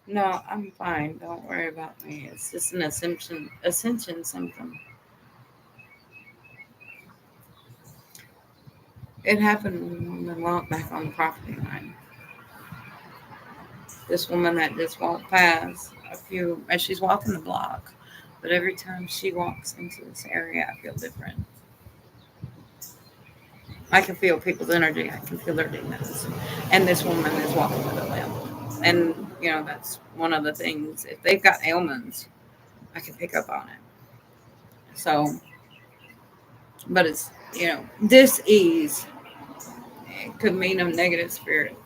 No, I'm fine. Don't worry about me. It's just an ascension symptom. It happened when we walked back on the property line. This woman that just walked past as she's walking the block, but every time she walks into this area, I feel different. I can feel people's energy. I can feel their demons. And this woman is walking with a limp. And, that's one of the things. If they've got ailments, I can pick up on it. So, but it's, dis-ease. It could mean a negative spirit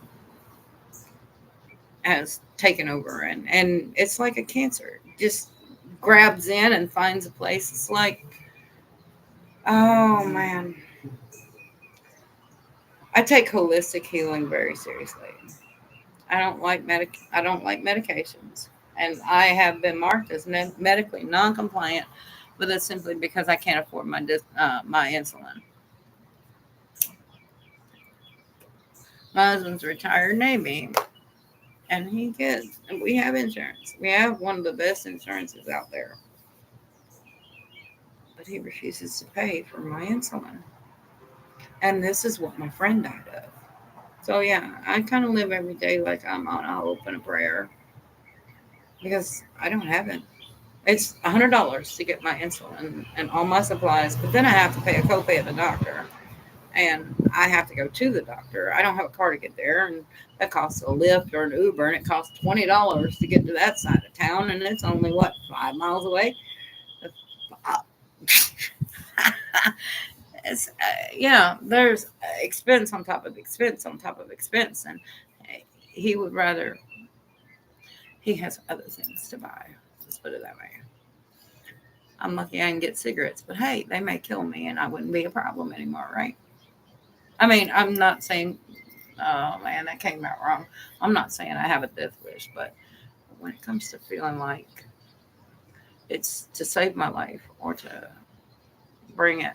has taken over. And it's like a cancer. It just grabs in and finds a place. It's like, oh, man. I take holistic healing very seriously. I don't like medications, and I have been marked as medically non-compliant, but that's simply because I can't afford my insulin. My husband's retired Navy, and and we have insurance. We have one of the best insurances out there, but he refuses to pay for my insulin, and this is what my friend died of. So yeah, I kind of live every day like I'll open a prayer because I don't have it. It's $100 to get my insulin and all my supplies, but then I have to pay a copay at the doctor, and I have to go to the doctor. I don't have a car to get there, and that costs a Lyft or an Uber, and it costs $20 to get to that side of town, and it's only 5 miles away. It's there's expense on top of expense on top of expense, and he would rather he has other things to buy. Let's put it that way. I'm lucky I can get cigarettes, but hey, they may kill me and I wouldn't be a problem anymore, right? I mean, I'm not saying, oh man, that came out wrong. I'm not saying I have a death wish, but when it comes to feeling like it's to save my life or to bring it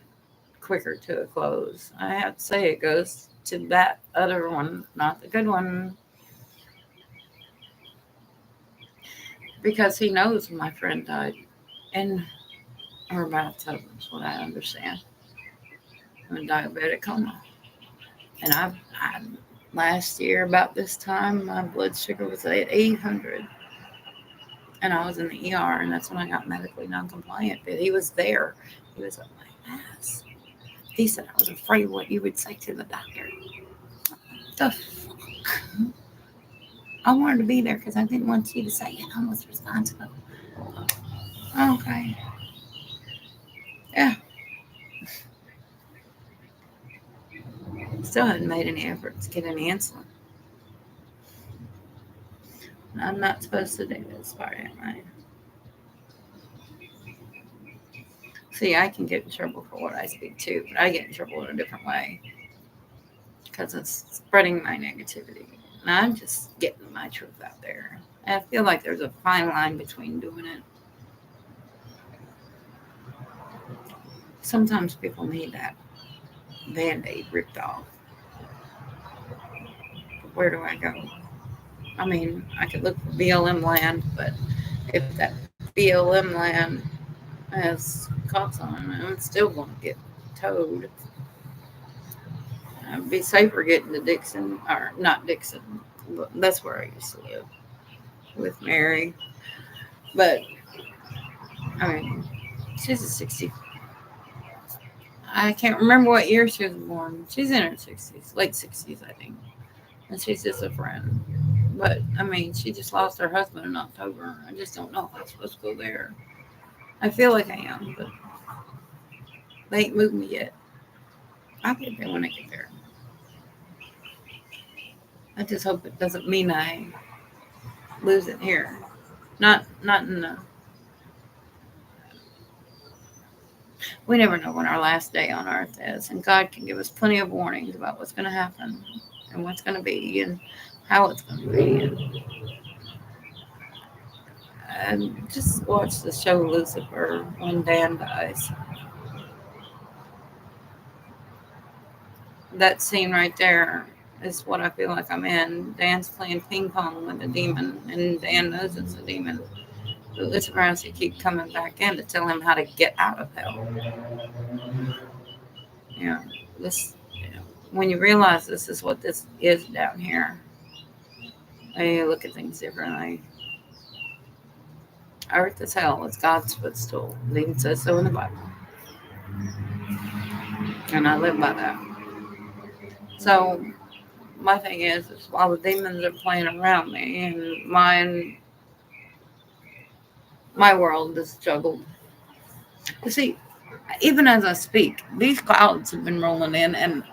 quicker to a close, I have to say it goes to that other one, not the good one, because he knows my friend died in her bathtub, is what I understand, in diabetic coma. And I last year about this time, my blood sugar was at 800, and I was in the ER, and that's when I got medically non-compliant. But he was there. He was up my ass. He said I was afraid what you would say to the doctor. The fuck? I wanted to be there because I didn't want you to say it. I was responsible. Okay. Yeah. Still hadn't made any effort to get any insulin. I'm not supposed to do this part, am I? See, I can get in trouble for what I speak too, but I get in trouble in a different way because it's spreading my negativity. And I'm just getting my truth out there. I feel like there's a fine line between doing it. Sometimes people need that Band-Aid ripped off. But where do I go? I mean, I could look for BLM land, but if that BLM land has cops on it, I'm still going to get towed. It'd be safer getting to Dixon, or not Dixon. That's where I used to live with Mary. But I mean, she's a 60. I can't remember what year she was born. She's in her 60s, late 60s, I think. And she's just a friend. But I mean, she just lost her husband in October. I just don't know if I'm supposed to go there. I feel like I am, but they ain't moved me yet. I'll get there when I get there. I just hope it doesn't mean I lose it here. Not in the. We never know when our last day on earth is, and God can give us plenty of warnings about what's going to happen and what's going to be and how it's going to be. And just watch the show Lucifer when Dan dies. That scene right there is what I feel like I'm in. Dan's playing ping pong with a demon, and Dan knows it's a demon. But Lucifer has to keep coming back in to tell him how to get out of hell. Yeah, this. When you realize this is what this is down here, you look at things differently. Earth is hell. It's God's footstool. It even says so in the Bible. And I live by that. So my thing is while the demons are playing around me and my world is juggled. You see, even as I speak, these clouds have been rolling in, and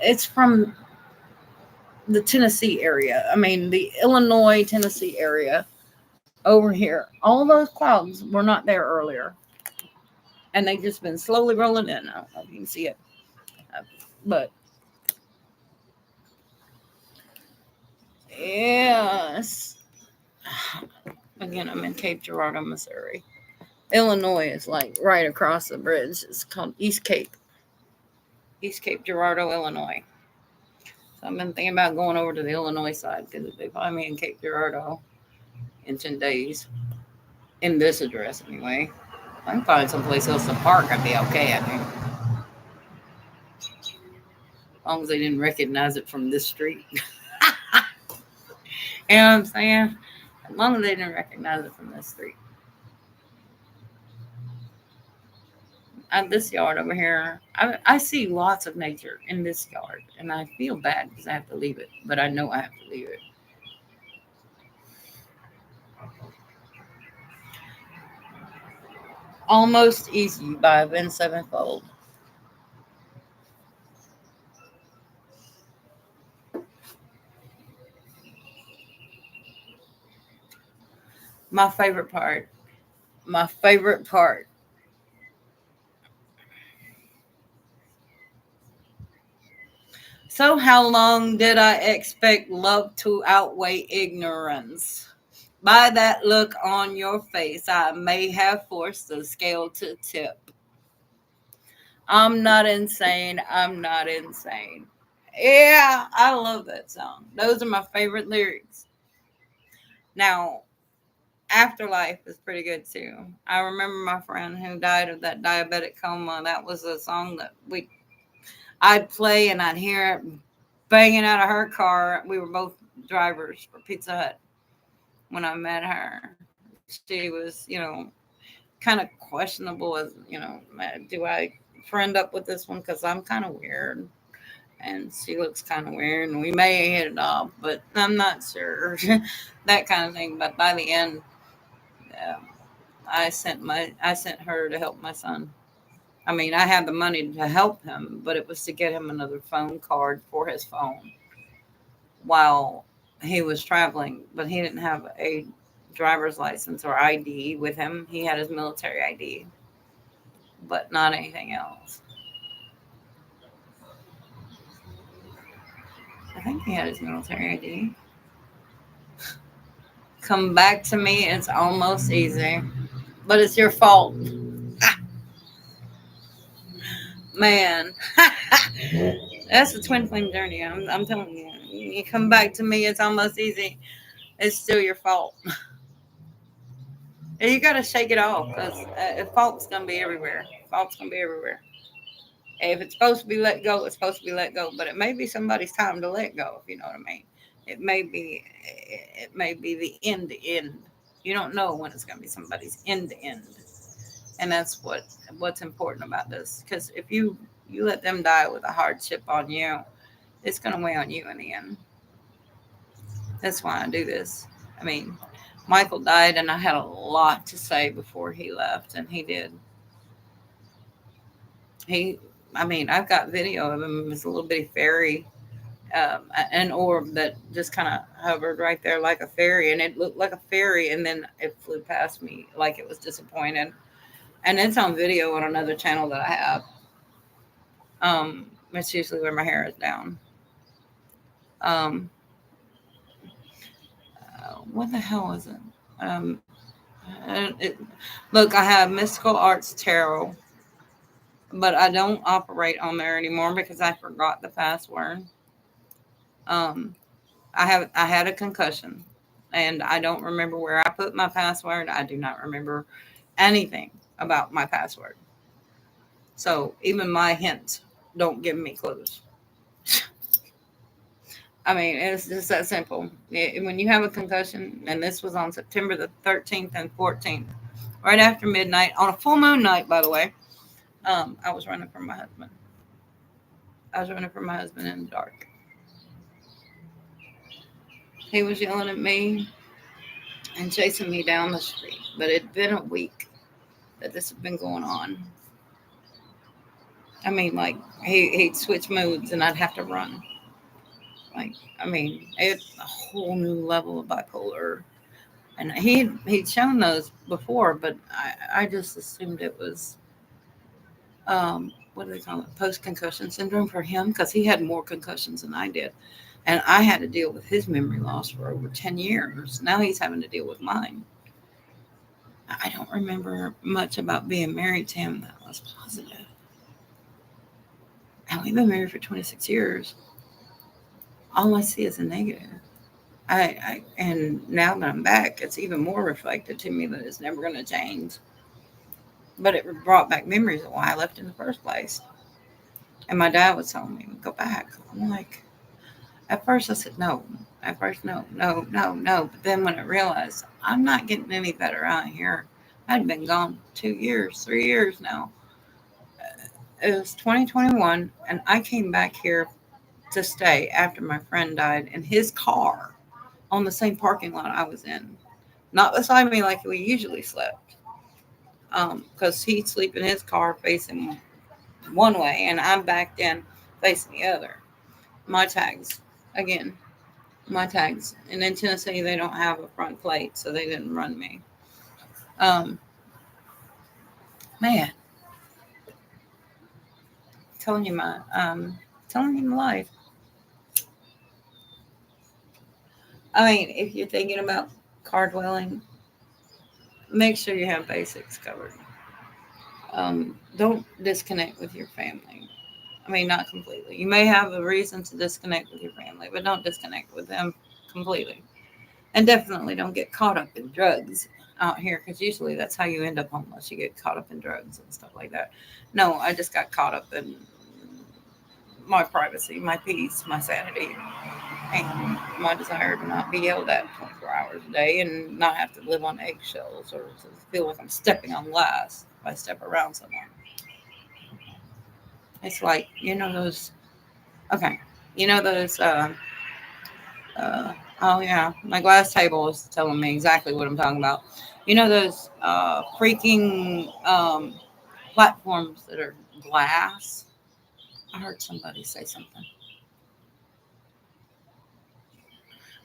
it's from the Tennessee area. I mean, the Illinois, Tennessee area over here. All those clouds were not there earlier. And they've just been slowly rolling in. I don't know if you can see it. But, yes. Again, I'm in Cape Girardeau, Missouri. Illinois is like right across the bridge. It's called East Cape Girardeau, Illinois. So I've been thinking about going over to the Illinois side because if they find me in Cape Girardeau in 10 days, in this address anyway, if I can find someplace else to park, I'd be okay, I think. As long as they didn't recognize it from this street. You know what I'm saying? As long as they didn't recognize it from this street. This yard over here, I see lots of nature in this yard, and I feel bad because I have to leave it, but I know I have to leave it. Almost Easy by Avenged Sevenfold. My favorite part. My favorite part. So how long did I expect love to outweigh ignorance? By that look on your face, I may have forced the scale to tip. I'm not insane. I'm not insane. Yeah, I love that song. Those are my favorite lyrics. Now, Afterlife is pretty good too. I remember my friend who died of that diabetic coma. That was a song that I'd play and I'd hear it banging out of her car. We were both drivers for Pizza Hut when I met her. She was, kind of questionable as, do I friend up with this one? Because I'm kind of weird. And she looks kind of weird. And we may hit it off, but I'm not sure. That kind of thing. But by the end, I sent her to help my son. I mean, I had the money to help him, but it was to get him another phone card for his phone while he was traveling. But he didn't have a driver's license or ID with him. He had his military ID, but not anything else. I think he had his military ID. Come back to me. It's almost easy, but it's your fault, man. That's a twin flame journey. I'm telling you. You come back to me. It's almost easy. It's still your fault. And you got to shake it off because fault's gonna be everywhere. Fault's gonna be everywhere. If it's supposed to be let go, it's supposed to be let go. But it may be somebody's time to let go. If you know what I mean. It may be. It may be the end to end. You don't know when it's gonna be somebody's end to end. And that's what's important about this. Because if you let them die with a hardship on you, it's gonna weigh on you in the end. That's why I do this. I mean, Michael died, and I had a lot to say before he left, and he did. He, I mean, I've got video of him as a little bitty fairy, an orb that just kind of hovered right there like a fairy, and it looked like a fairy, and then it flew past me like it was disappointed. And it's on video on another channel that I have. It's usually where my hair is down. Um, what the hell is it? Um, it look, I have Mystical Arts Tarot, but I don't operate on there anymore because I forgot the password. Um, I had a concussion, and I don't remember where I put my password. I do not remember anything about my password. So even my hints don't give me clues. I mean, it's just that simple. When you have a concussion, and this was on September the 13th and 14th, right after midnight, on a full moon night, by the way, I was running from my husband. I was running from my husband in the dark. He was yelling at me and chasing me down the street. But it'd been a week that this had been going on. I mean, like, he'd switch moods and I'd have to run. Like, I mean, it's a whole new level of bipolar. And he'd shown those before, but I just assumed it was what do they call it? Post concussion syndrome for him because he had more concussions than I did, and I had to deal with his memory loss for over 10 years. Now he's having to deal with mine. I don't remember much about being married to him that was positive. And we've been married for 26 years. All I see is a negative. And now that I'm back, it's even more reflected to me that it's never going to change. But it brought back memories of why I left in the first place. And my dad was telling me, go back. I'm like, at first I said no. At first, no, no, no, no. But then when I realized I'm not getting any better out here, I'd been gone 2 years, 3 years now. It was 2021, and I came back here to stay after my friend died in his car on the same parking lot I was in. Not beside me like we usually slept. Because he'd sleep in his car facing one way, and I'm backed in facing the other. My tags, again, my tags. And in Tennessee, they don't have a front plate, so they didn't run me. Um, man, telling you telling you my life. I mean, if you're thinking about car dwelling, make sure you have basics covered. Don't disconnect with your family. I mean, not completely. You may have a reason to disconnect with your family, but don't disconnect with them completely. And definitely don't get caught up in drugs out here because usually that's how you end up homeless. You get caught up in drugs and stuff like that. No, I just got caught up in my privacy, my peace, my sanity, and my desire to not be yelled at 24 hours a day and not have to live on eggshells or to feel like I'm stepping on glass if I step around someone. It's like, those, okay, those, oh yeah, my glass table is telling me exactly what I'm talking about. Those freaking platforms that are glass. I heard somebody say something.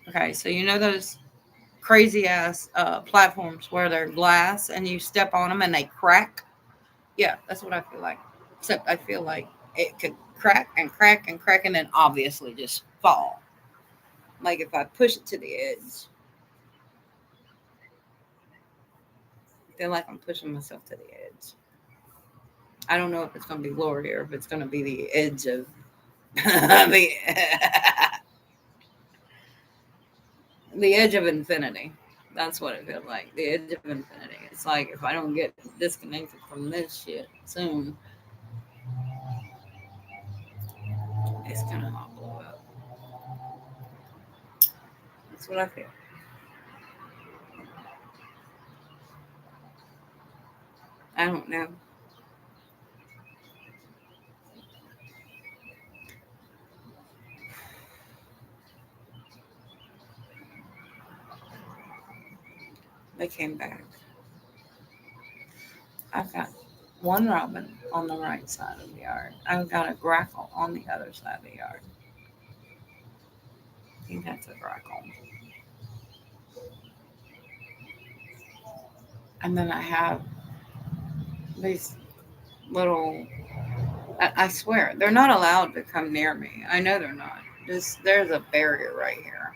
Okay, so you know those crazy ass platforms where they're glass and you step on them and they crack? Yeah, that's what I feel like. Except I feel like it could crack and crack and crack and then obviously just fall. Like if I push it to the edge, I feel like I'm pushing myself to the edge. I don't know if it's going to be glory or if it's going to be the edge of the the edge of infinity. That's what it feels like. The edge of infinity. It's like if I don't get disconnected from this shit soon, it's gonna all blow up. That's what I feel. I don't know. They came back. I've got one robin on the right side of the yard. I've got a grackle on the other side of the yard. I think that's a grackle. And then I have these little. I swear they're not allowed to come near me. I know they're not. Just there's a barrier right here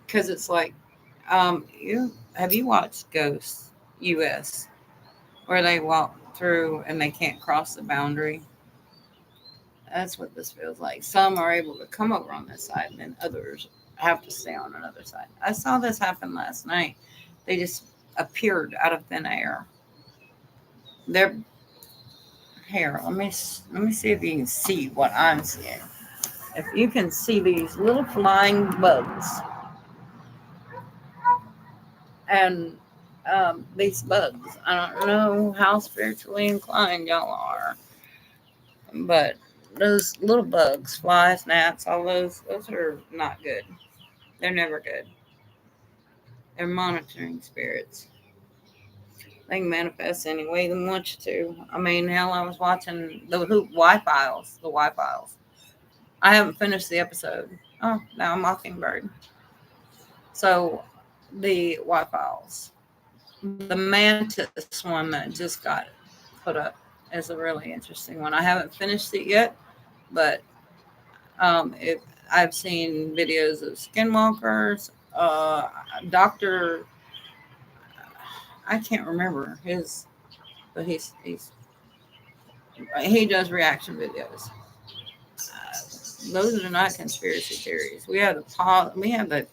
because it's like, you have you watched Ghosts U.S. where they walk through and they can't cross the boundary? That's what this feels like. Some are able to come over on this side, and then others have to stay on another side. I saw this happen last night. They just appeared out of thin air. They're here. Let me see if you can see what I'm seeing. If you can see these little flying bugs, and these bugs, I don't know how spiritually inclined y'all are, but those little bugs, flies, gnats, all those are not good. They're never good. They're monitoring spirits. They can manifest any way they want you to. I mean, hell, I was watching the Y Files. The Y Files. I haven't finished the episode. Oh, now a mockingbird. So, the Y Files. The mantis one that just got put up is a really interesting one. I haven't finished it yet, but it, I've seen videos of skinwalkers. Doctor, I can't remember his, but he does reaction videos. Those are not conspiracy theories. We have the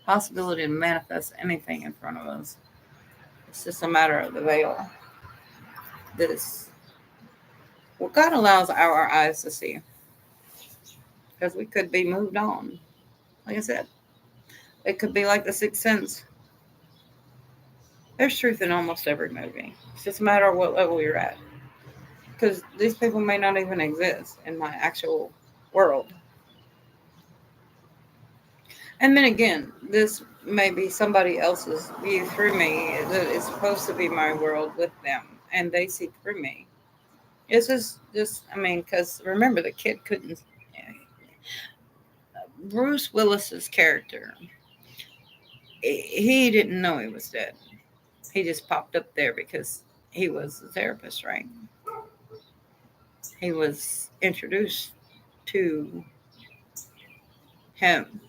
possibility to manifest anything in front of us. It's just a matter of the veil. This what God allows our eyes to see, because we could be moved on. Like I said, it could be like the Sixth Sense. There's truth in almost every movie. It's just a matter of what level you're at. Because these people may not even exist in my actual world. And then again, this may be somebody else's view through me that is supposed to be my world with them, and they see through me. It's just I mean, because remember, the kid couldn't. Bruce Willis's character, he didn't know he was dead. He just popped up there because he was a therapist, right? He was introduced to him.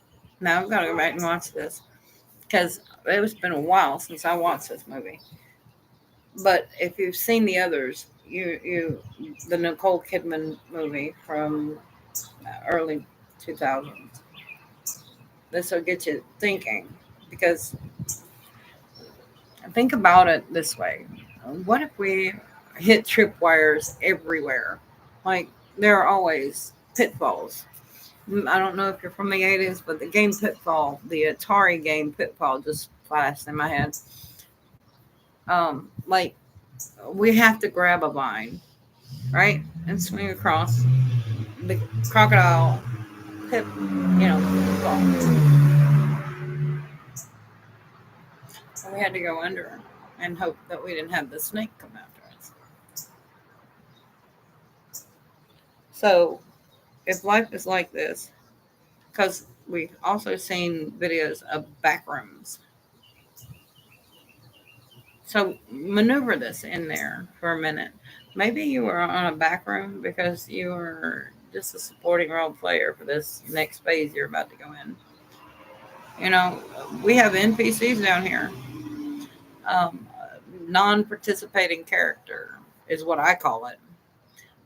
Now I've got to go back and watch this because it's been a while since I watched this movie. But if you've seen the others, the Nicole Kidman movie from early 2000s, this will get you thinking, because think about it this way. What if we hit tripwires everywhere? Like, there are always pitfalls. I don't know if you're from the 80s, but the game Pitfall, the Atari game Pitfall, just flashed in my head. Like, we have to grab a vine, right? And swing across the crocodile pit, pitfall. And we had to go under and hope that we didn't have the snake come after us. So if life is like this, because we've also seen videos of back rooms. So maneuver this in there for a minute. Maybe you were on a back room because you were just a supporting role player for this next phase you're about to go in. You know, we have NPCs down here. Um, Non-participating character is what I call it.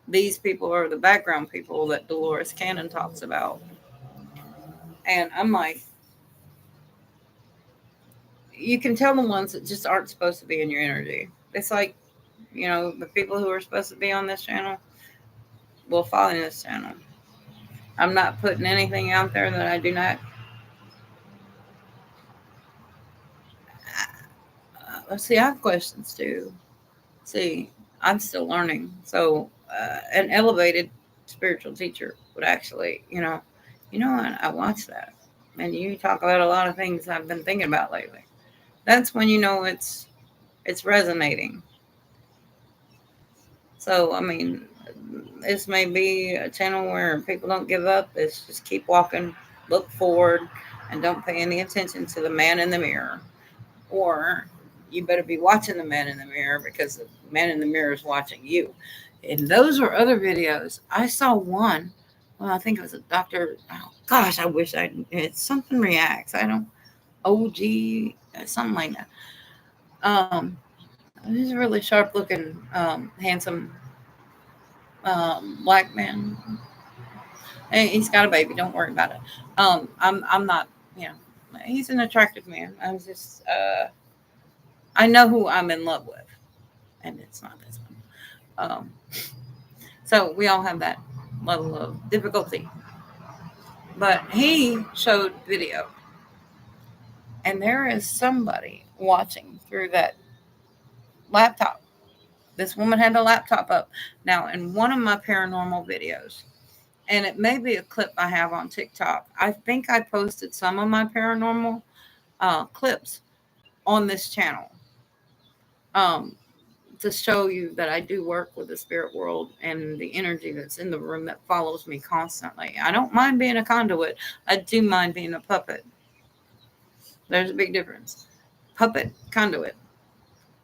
These people are the background people that Dolores Cannon talks about. And I'm like, you can tell the ones that just aren't supposed to be in your energy. It's like, the people who are supposed to be on this channel will follow this channel. I'm not putting anything out there that I do not. Let's see, I have questions too. See, I'm still learning. So, an elevated spiritual teacher would actually, what? I watched that. And you talk about a lot of things I've been thinking about lately. That's when you know it's resonating. So, I mean, this may be a channel where people don't give up. It's just keep walking, look forward, and don't pay any attention to the man in the mirror. Or you better be watching the man in the mirror because the man in the mirror is watching you. And those were other videos. I saw one. Well, I think it was a doctor. Oh, gosh, I wish it's something reacts. I don't, OG, something like that. He's a really sharp looking, handsome black man. And he's got a baby. Don't worry about it. I'm not, he's an attractive man. I'm just, I know who I'm in love with, and it's not this one. So we all have that level of difficulty. But he showed video, and there is somebody watching through that laptop. This woman had a laptop up. Now, in one of my paranormal videos, and it may be a clip I have on TikTok, I think I posted some of my paranormal clips on this channel. To show you that I do work with the spirit world and the energy that's in the room that follows me constantly. I don't mind being a conduit. I do mind being a puppet. There's a big difference. Puppet, conduit.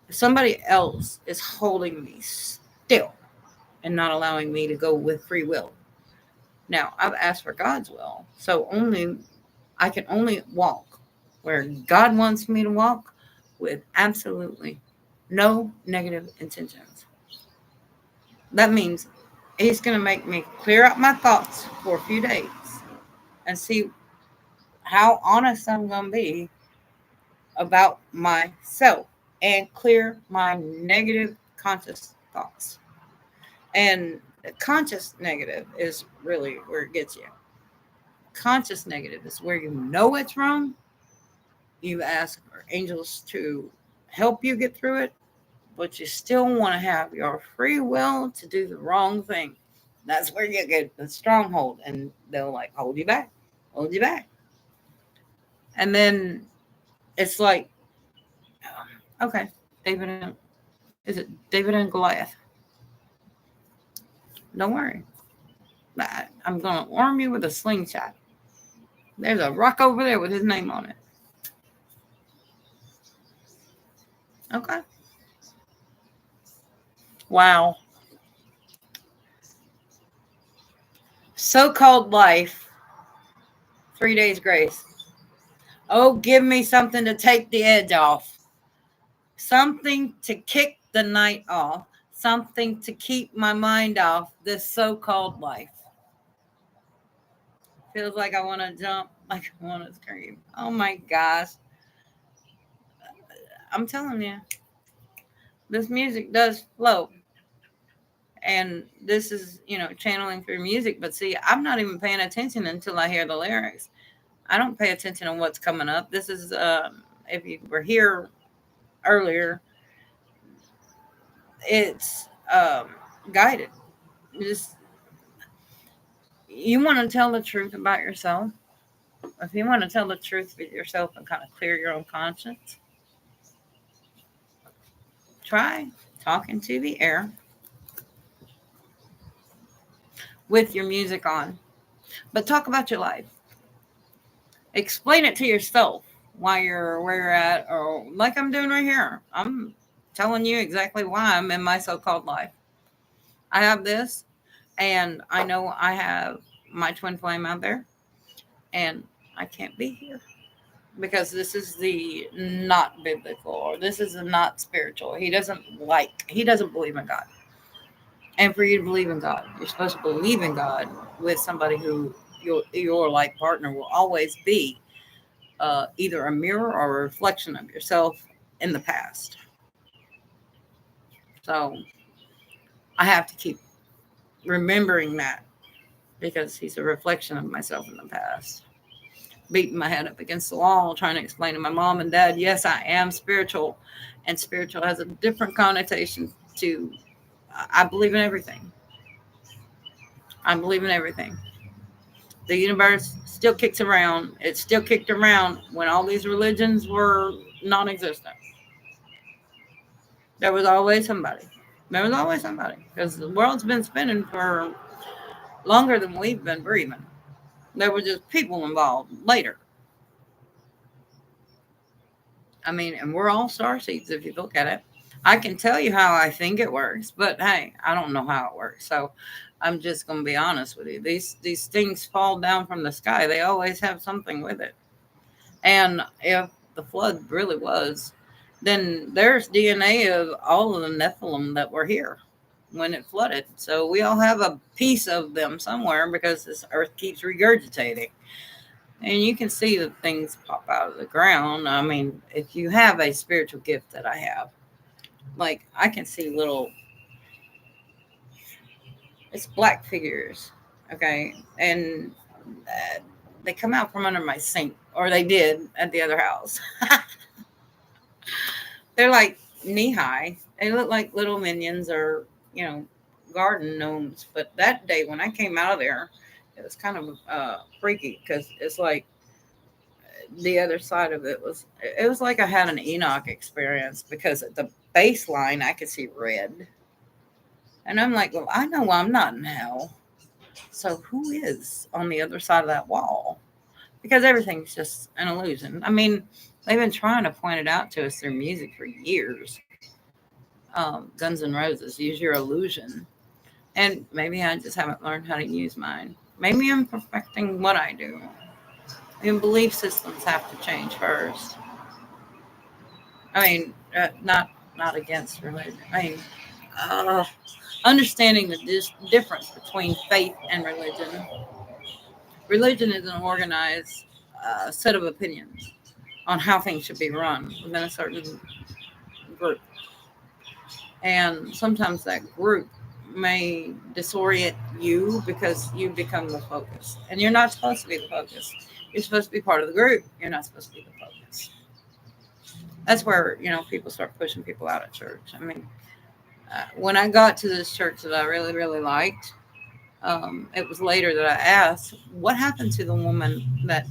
Somebody else is holding me still and not allowing me to go with free will. Now, I've asked for God's will, so I can only walk where God wants me to walk with absolutely no negative intentions. That means he's going to make me clear out my thoughts for a few days and see how honest I'm going to be about myself and clear my negative conscious thoughts. And conscious negative is really where it gets you. Conscious negative is where you know it's wrong. You ask for angels to help you get through it, but you still want to have your free will to do the wrong thing. That's where you get the stronghold, and they'll like hold you back, hold you back. And then it's like, okay, David and is it David and Goliath? Don't worry. I'm going to arm you with a slingshot. There's a rock over there with his name on it. Okay. Wow. So-called life, 3 days grace. Oh, give me something to take the edge off. Something to kick the night off. Something to keep my mind off this so-called life. Feels like I want to jump, like I want to scream. Oh my gosh. I'm telling you, this music does flow. And this is, channeling through music. But see, I'm not even paying attention until I hear the lyrics. I don't pay attention on what's coming up. This is, if you were here earlier, it's guided. Just, you want to tell the truth about yourself. If you want to tell the truth with yourself and kind of clear your own conscience, try talking to the air with your music on. But talk about your life. Explain it to yourself why you're where you're at, or like I'm doing right here. I'm telling you exactly why I'm in my so-called life. I have this, and I know I have my twin flame out there, and I can't be here because this is the not biblical, or this is the not spiritual. He doesn't believe in God. And for you to believe in God, you're supposed to believe in God with somebody who your life partner will always be either a mirror or a reflection of yourself in the past. So I have to keep remembering that because he's a reflection of myself in the past. Beating my head up against the wall, trying to explain to my mom and dad, yes, I am spiritual. And spiritual has a different connotation to, I believe in everything. I believe in everything. The universe still kicks around. It still kicked around when all these religions were non existent. There was always somebody. There was always somebody. Because the world's been spinning for longer than we've been breathing. There were just people involved later. I mean, and we're all star seeds if you look at it. I can tell you how I think it works, but hey, I don't know how it works. So I'm just going to be honest with you. These things fall down from the sky. They always have something with it. And if the flood really was, then there's DNA of all of the Nephilim that were here when it flooded. So we all have a piece of them somewhere because this earth keeps regurgitating. And you can see the things pop out of the ground. I mean, if you have a spiritual gift that I have, like I can see little, it's black figures, okay? And they come out from under my sink, or they did at the other house. They're like knee high. They look like little minions or, you know, garden gnomes. But that day when I came out of there, it was kind of freaky because it's like the other side of it was like I had an Enoch experience because at the baseline I could see red. And I'm like, well, I know I'm not in hell. So who is on the other side of that wall? Because everything's just an illusion. I mean, they've been trying to point it out to us through music for years. Guns N' Roses, use your illusion. And maybe I just haven't learned how to use mine. Maybe I'm perfecting what I do. And belief systems have to change first. I mean, not against religion. I mean, uh, understanding the difference between faith and religion. Religion is an organized set of opinions on how things should be run within a certain group. And sometimes that group may disorient you because you become the focus. And you're not supposed to be the focus. You're supposed to be part of the group. You're not supposed to be the focus. That's where, people start pushing people out of church. I mean, when I got to this church that I really, really liked, it was later that I asked, what happened to the woman that,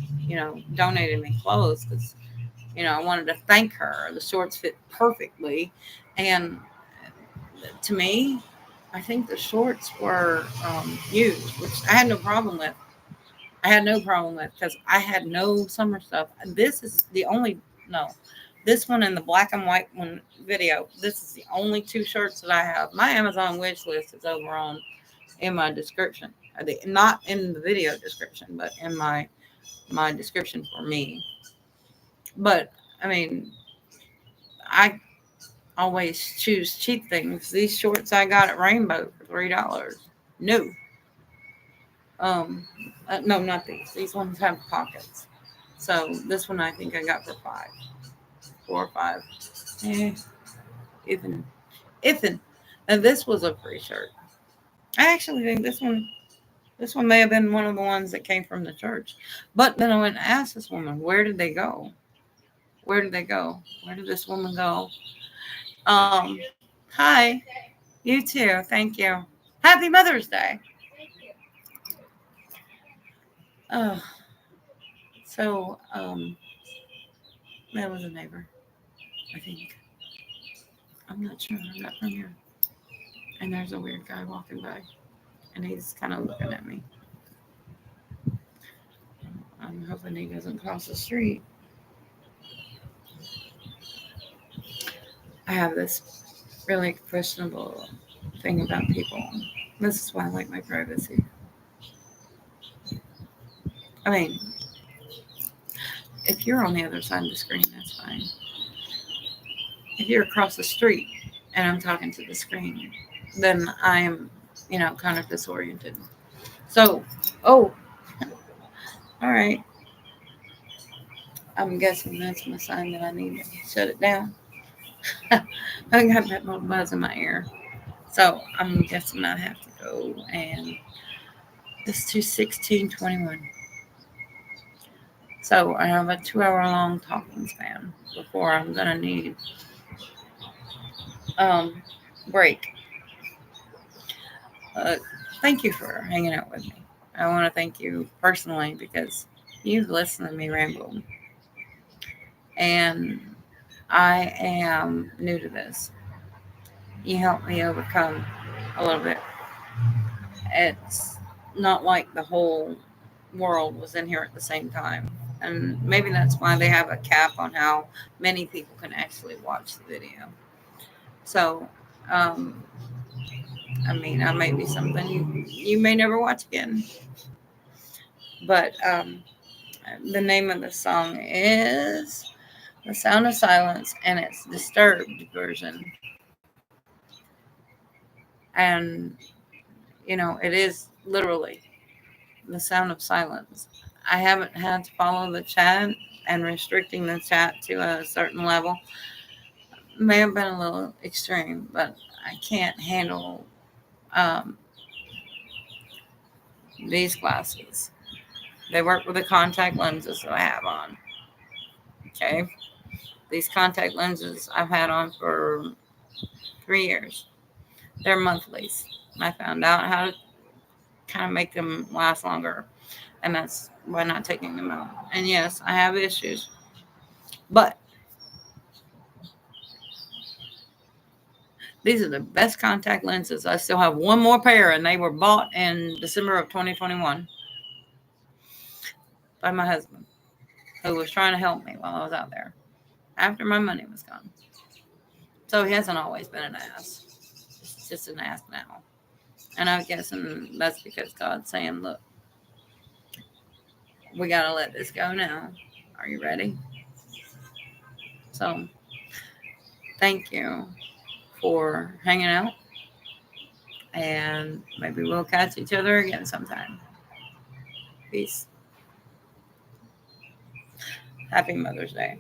donated me clothes? Because, I wanted to thank her. The shorts fit perfectly. And to me, I think the shorts were used, which I had no problem with. I had no problem with because I had no summer stuff. This is the only, no, this one and the black and white one video. This is the only two shirts that I have. My Amazon wish list is over on in my description. Not in the video description, but in my description for me. But I mean, I always choose cheap things. These shorts I got at Rainbow for $3. No, no, not these. These ones have pockets. So this one I think I got for 4 or 5. Eh, even, even. And this was a free shirt. I actually think this one may have been one of the ones that came from the church. But then I went and asked this woman, where did they go? Where did they go? Where did this woman go? Um, Hi. You too. Thank you. Happy Mother's Day. Oh, so that was a neighbor, I think. I'm not sure. I'm not from here. And there's a weird guy walking by. And he's kind of looking at me. I'm hoping he doesn't cross the street. I have this really questionable thing about people. This is why I like my privacy. I mean, if you're on the other side of the screen, that's fine. If you're across the street and I'm talking to the screen, then I am, kind of disoriented. So, oh, all right. I'm guessing that's my sign that I need to shut it down. I got that little buzz in my ear. So I'm guessing I have to go, and this to 16:21. So I have a 2 hour long talking span before I'm gonna need um break. Uh, thank you for hanging out with me. I want to thank you personally because you've listened to me ramble, and I am new to this. You helped me overcome a little bit. It's not like the whole world was in here at the same time. And maybe that's why they have a cap on how many people can actually watch the video. So, um, I mean, I may be something you may never watch again. But the name of the song is The Sound of Silence, and it's Disturbed version. And, it is literally the sound of silence. I haven't had to follow the chat, and restricting the chat to a certain level may have been a little extreme, but I can't handle um, these glasses. They work with the contact lenses that I have on. Okay. These contact lenses I've had on for 3 years. They're monthlies. I found out how to kind of make them last longer, and that's by not taking them out. And yes, I have issues, but these are the best contact lenses. I still have one more pair, and they were bought in December of 2021 by my husband, who was trying to help me while I was out there after my money was gone. So he hasn't always been an ass. He's just an ass now. And I'm guessing that's because God's saying, look, we got to let this go now. Are you ready? So thank you for hanging out. And maybe we'll catch each other again sometime. Peace. Happy Mother's Day.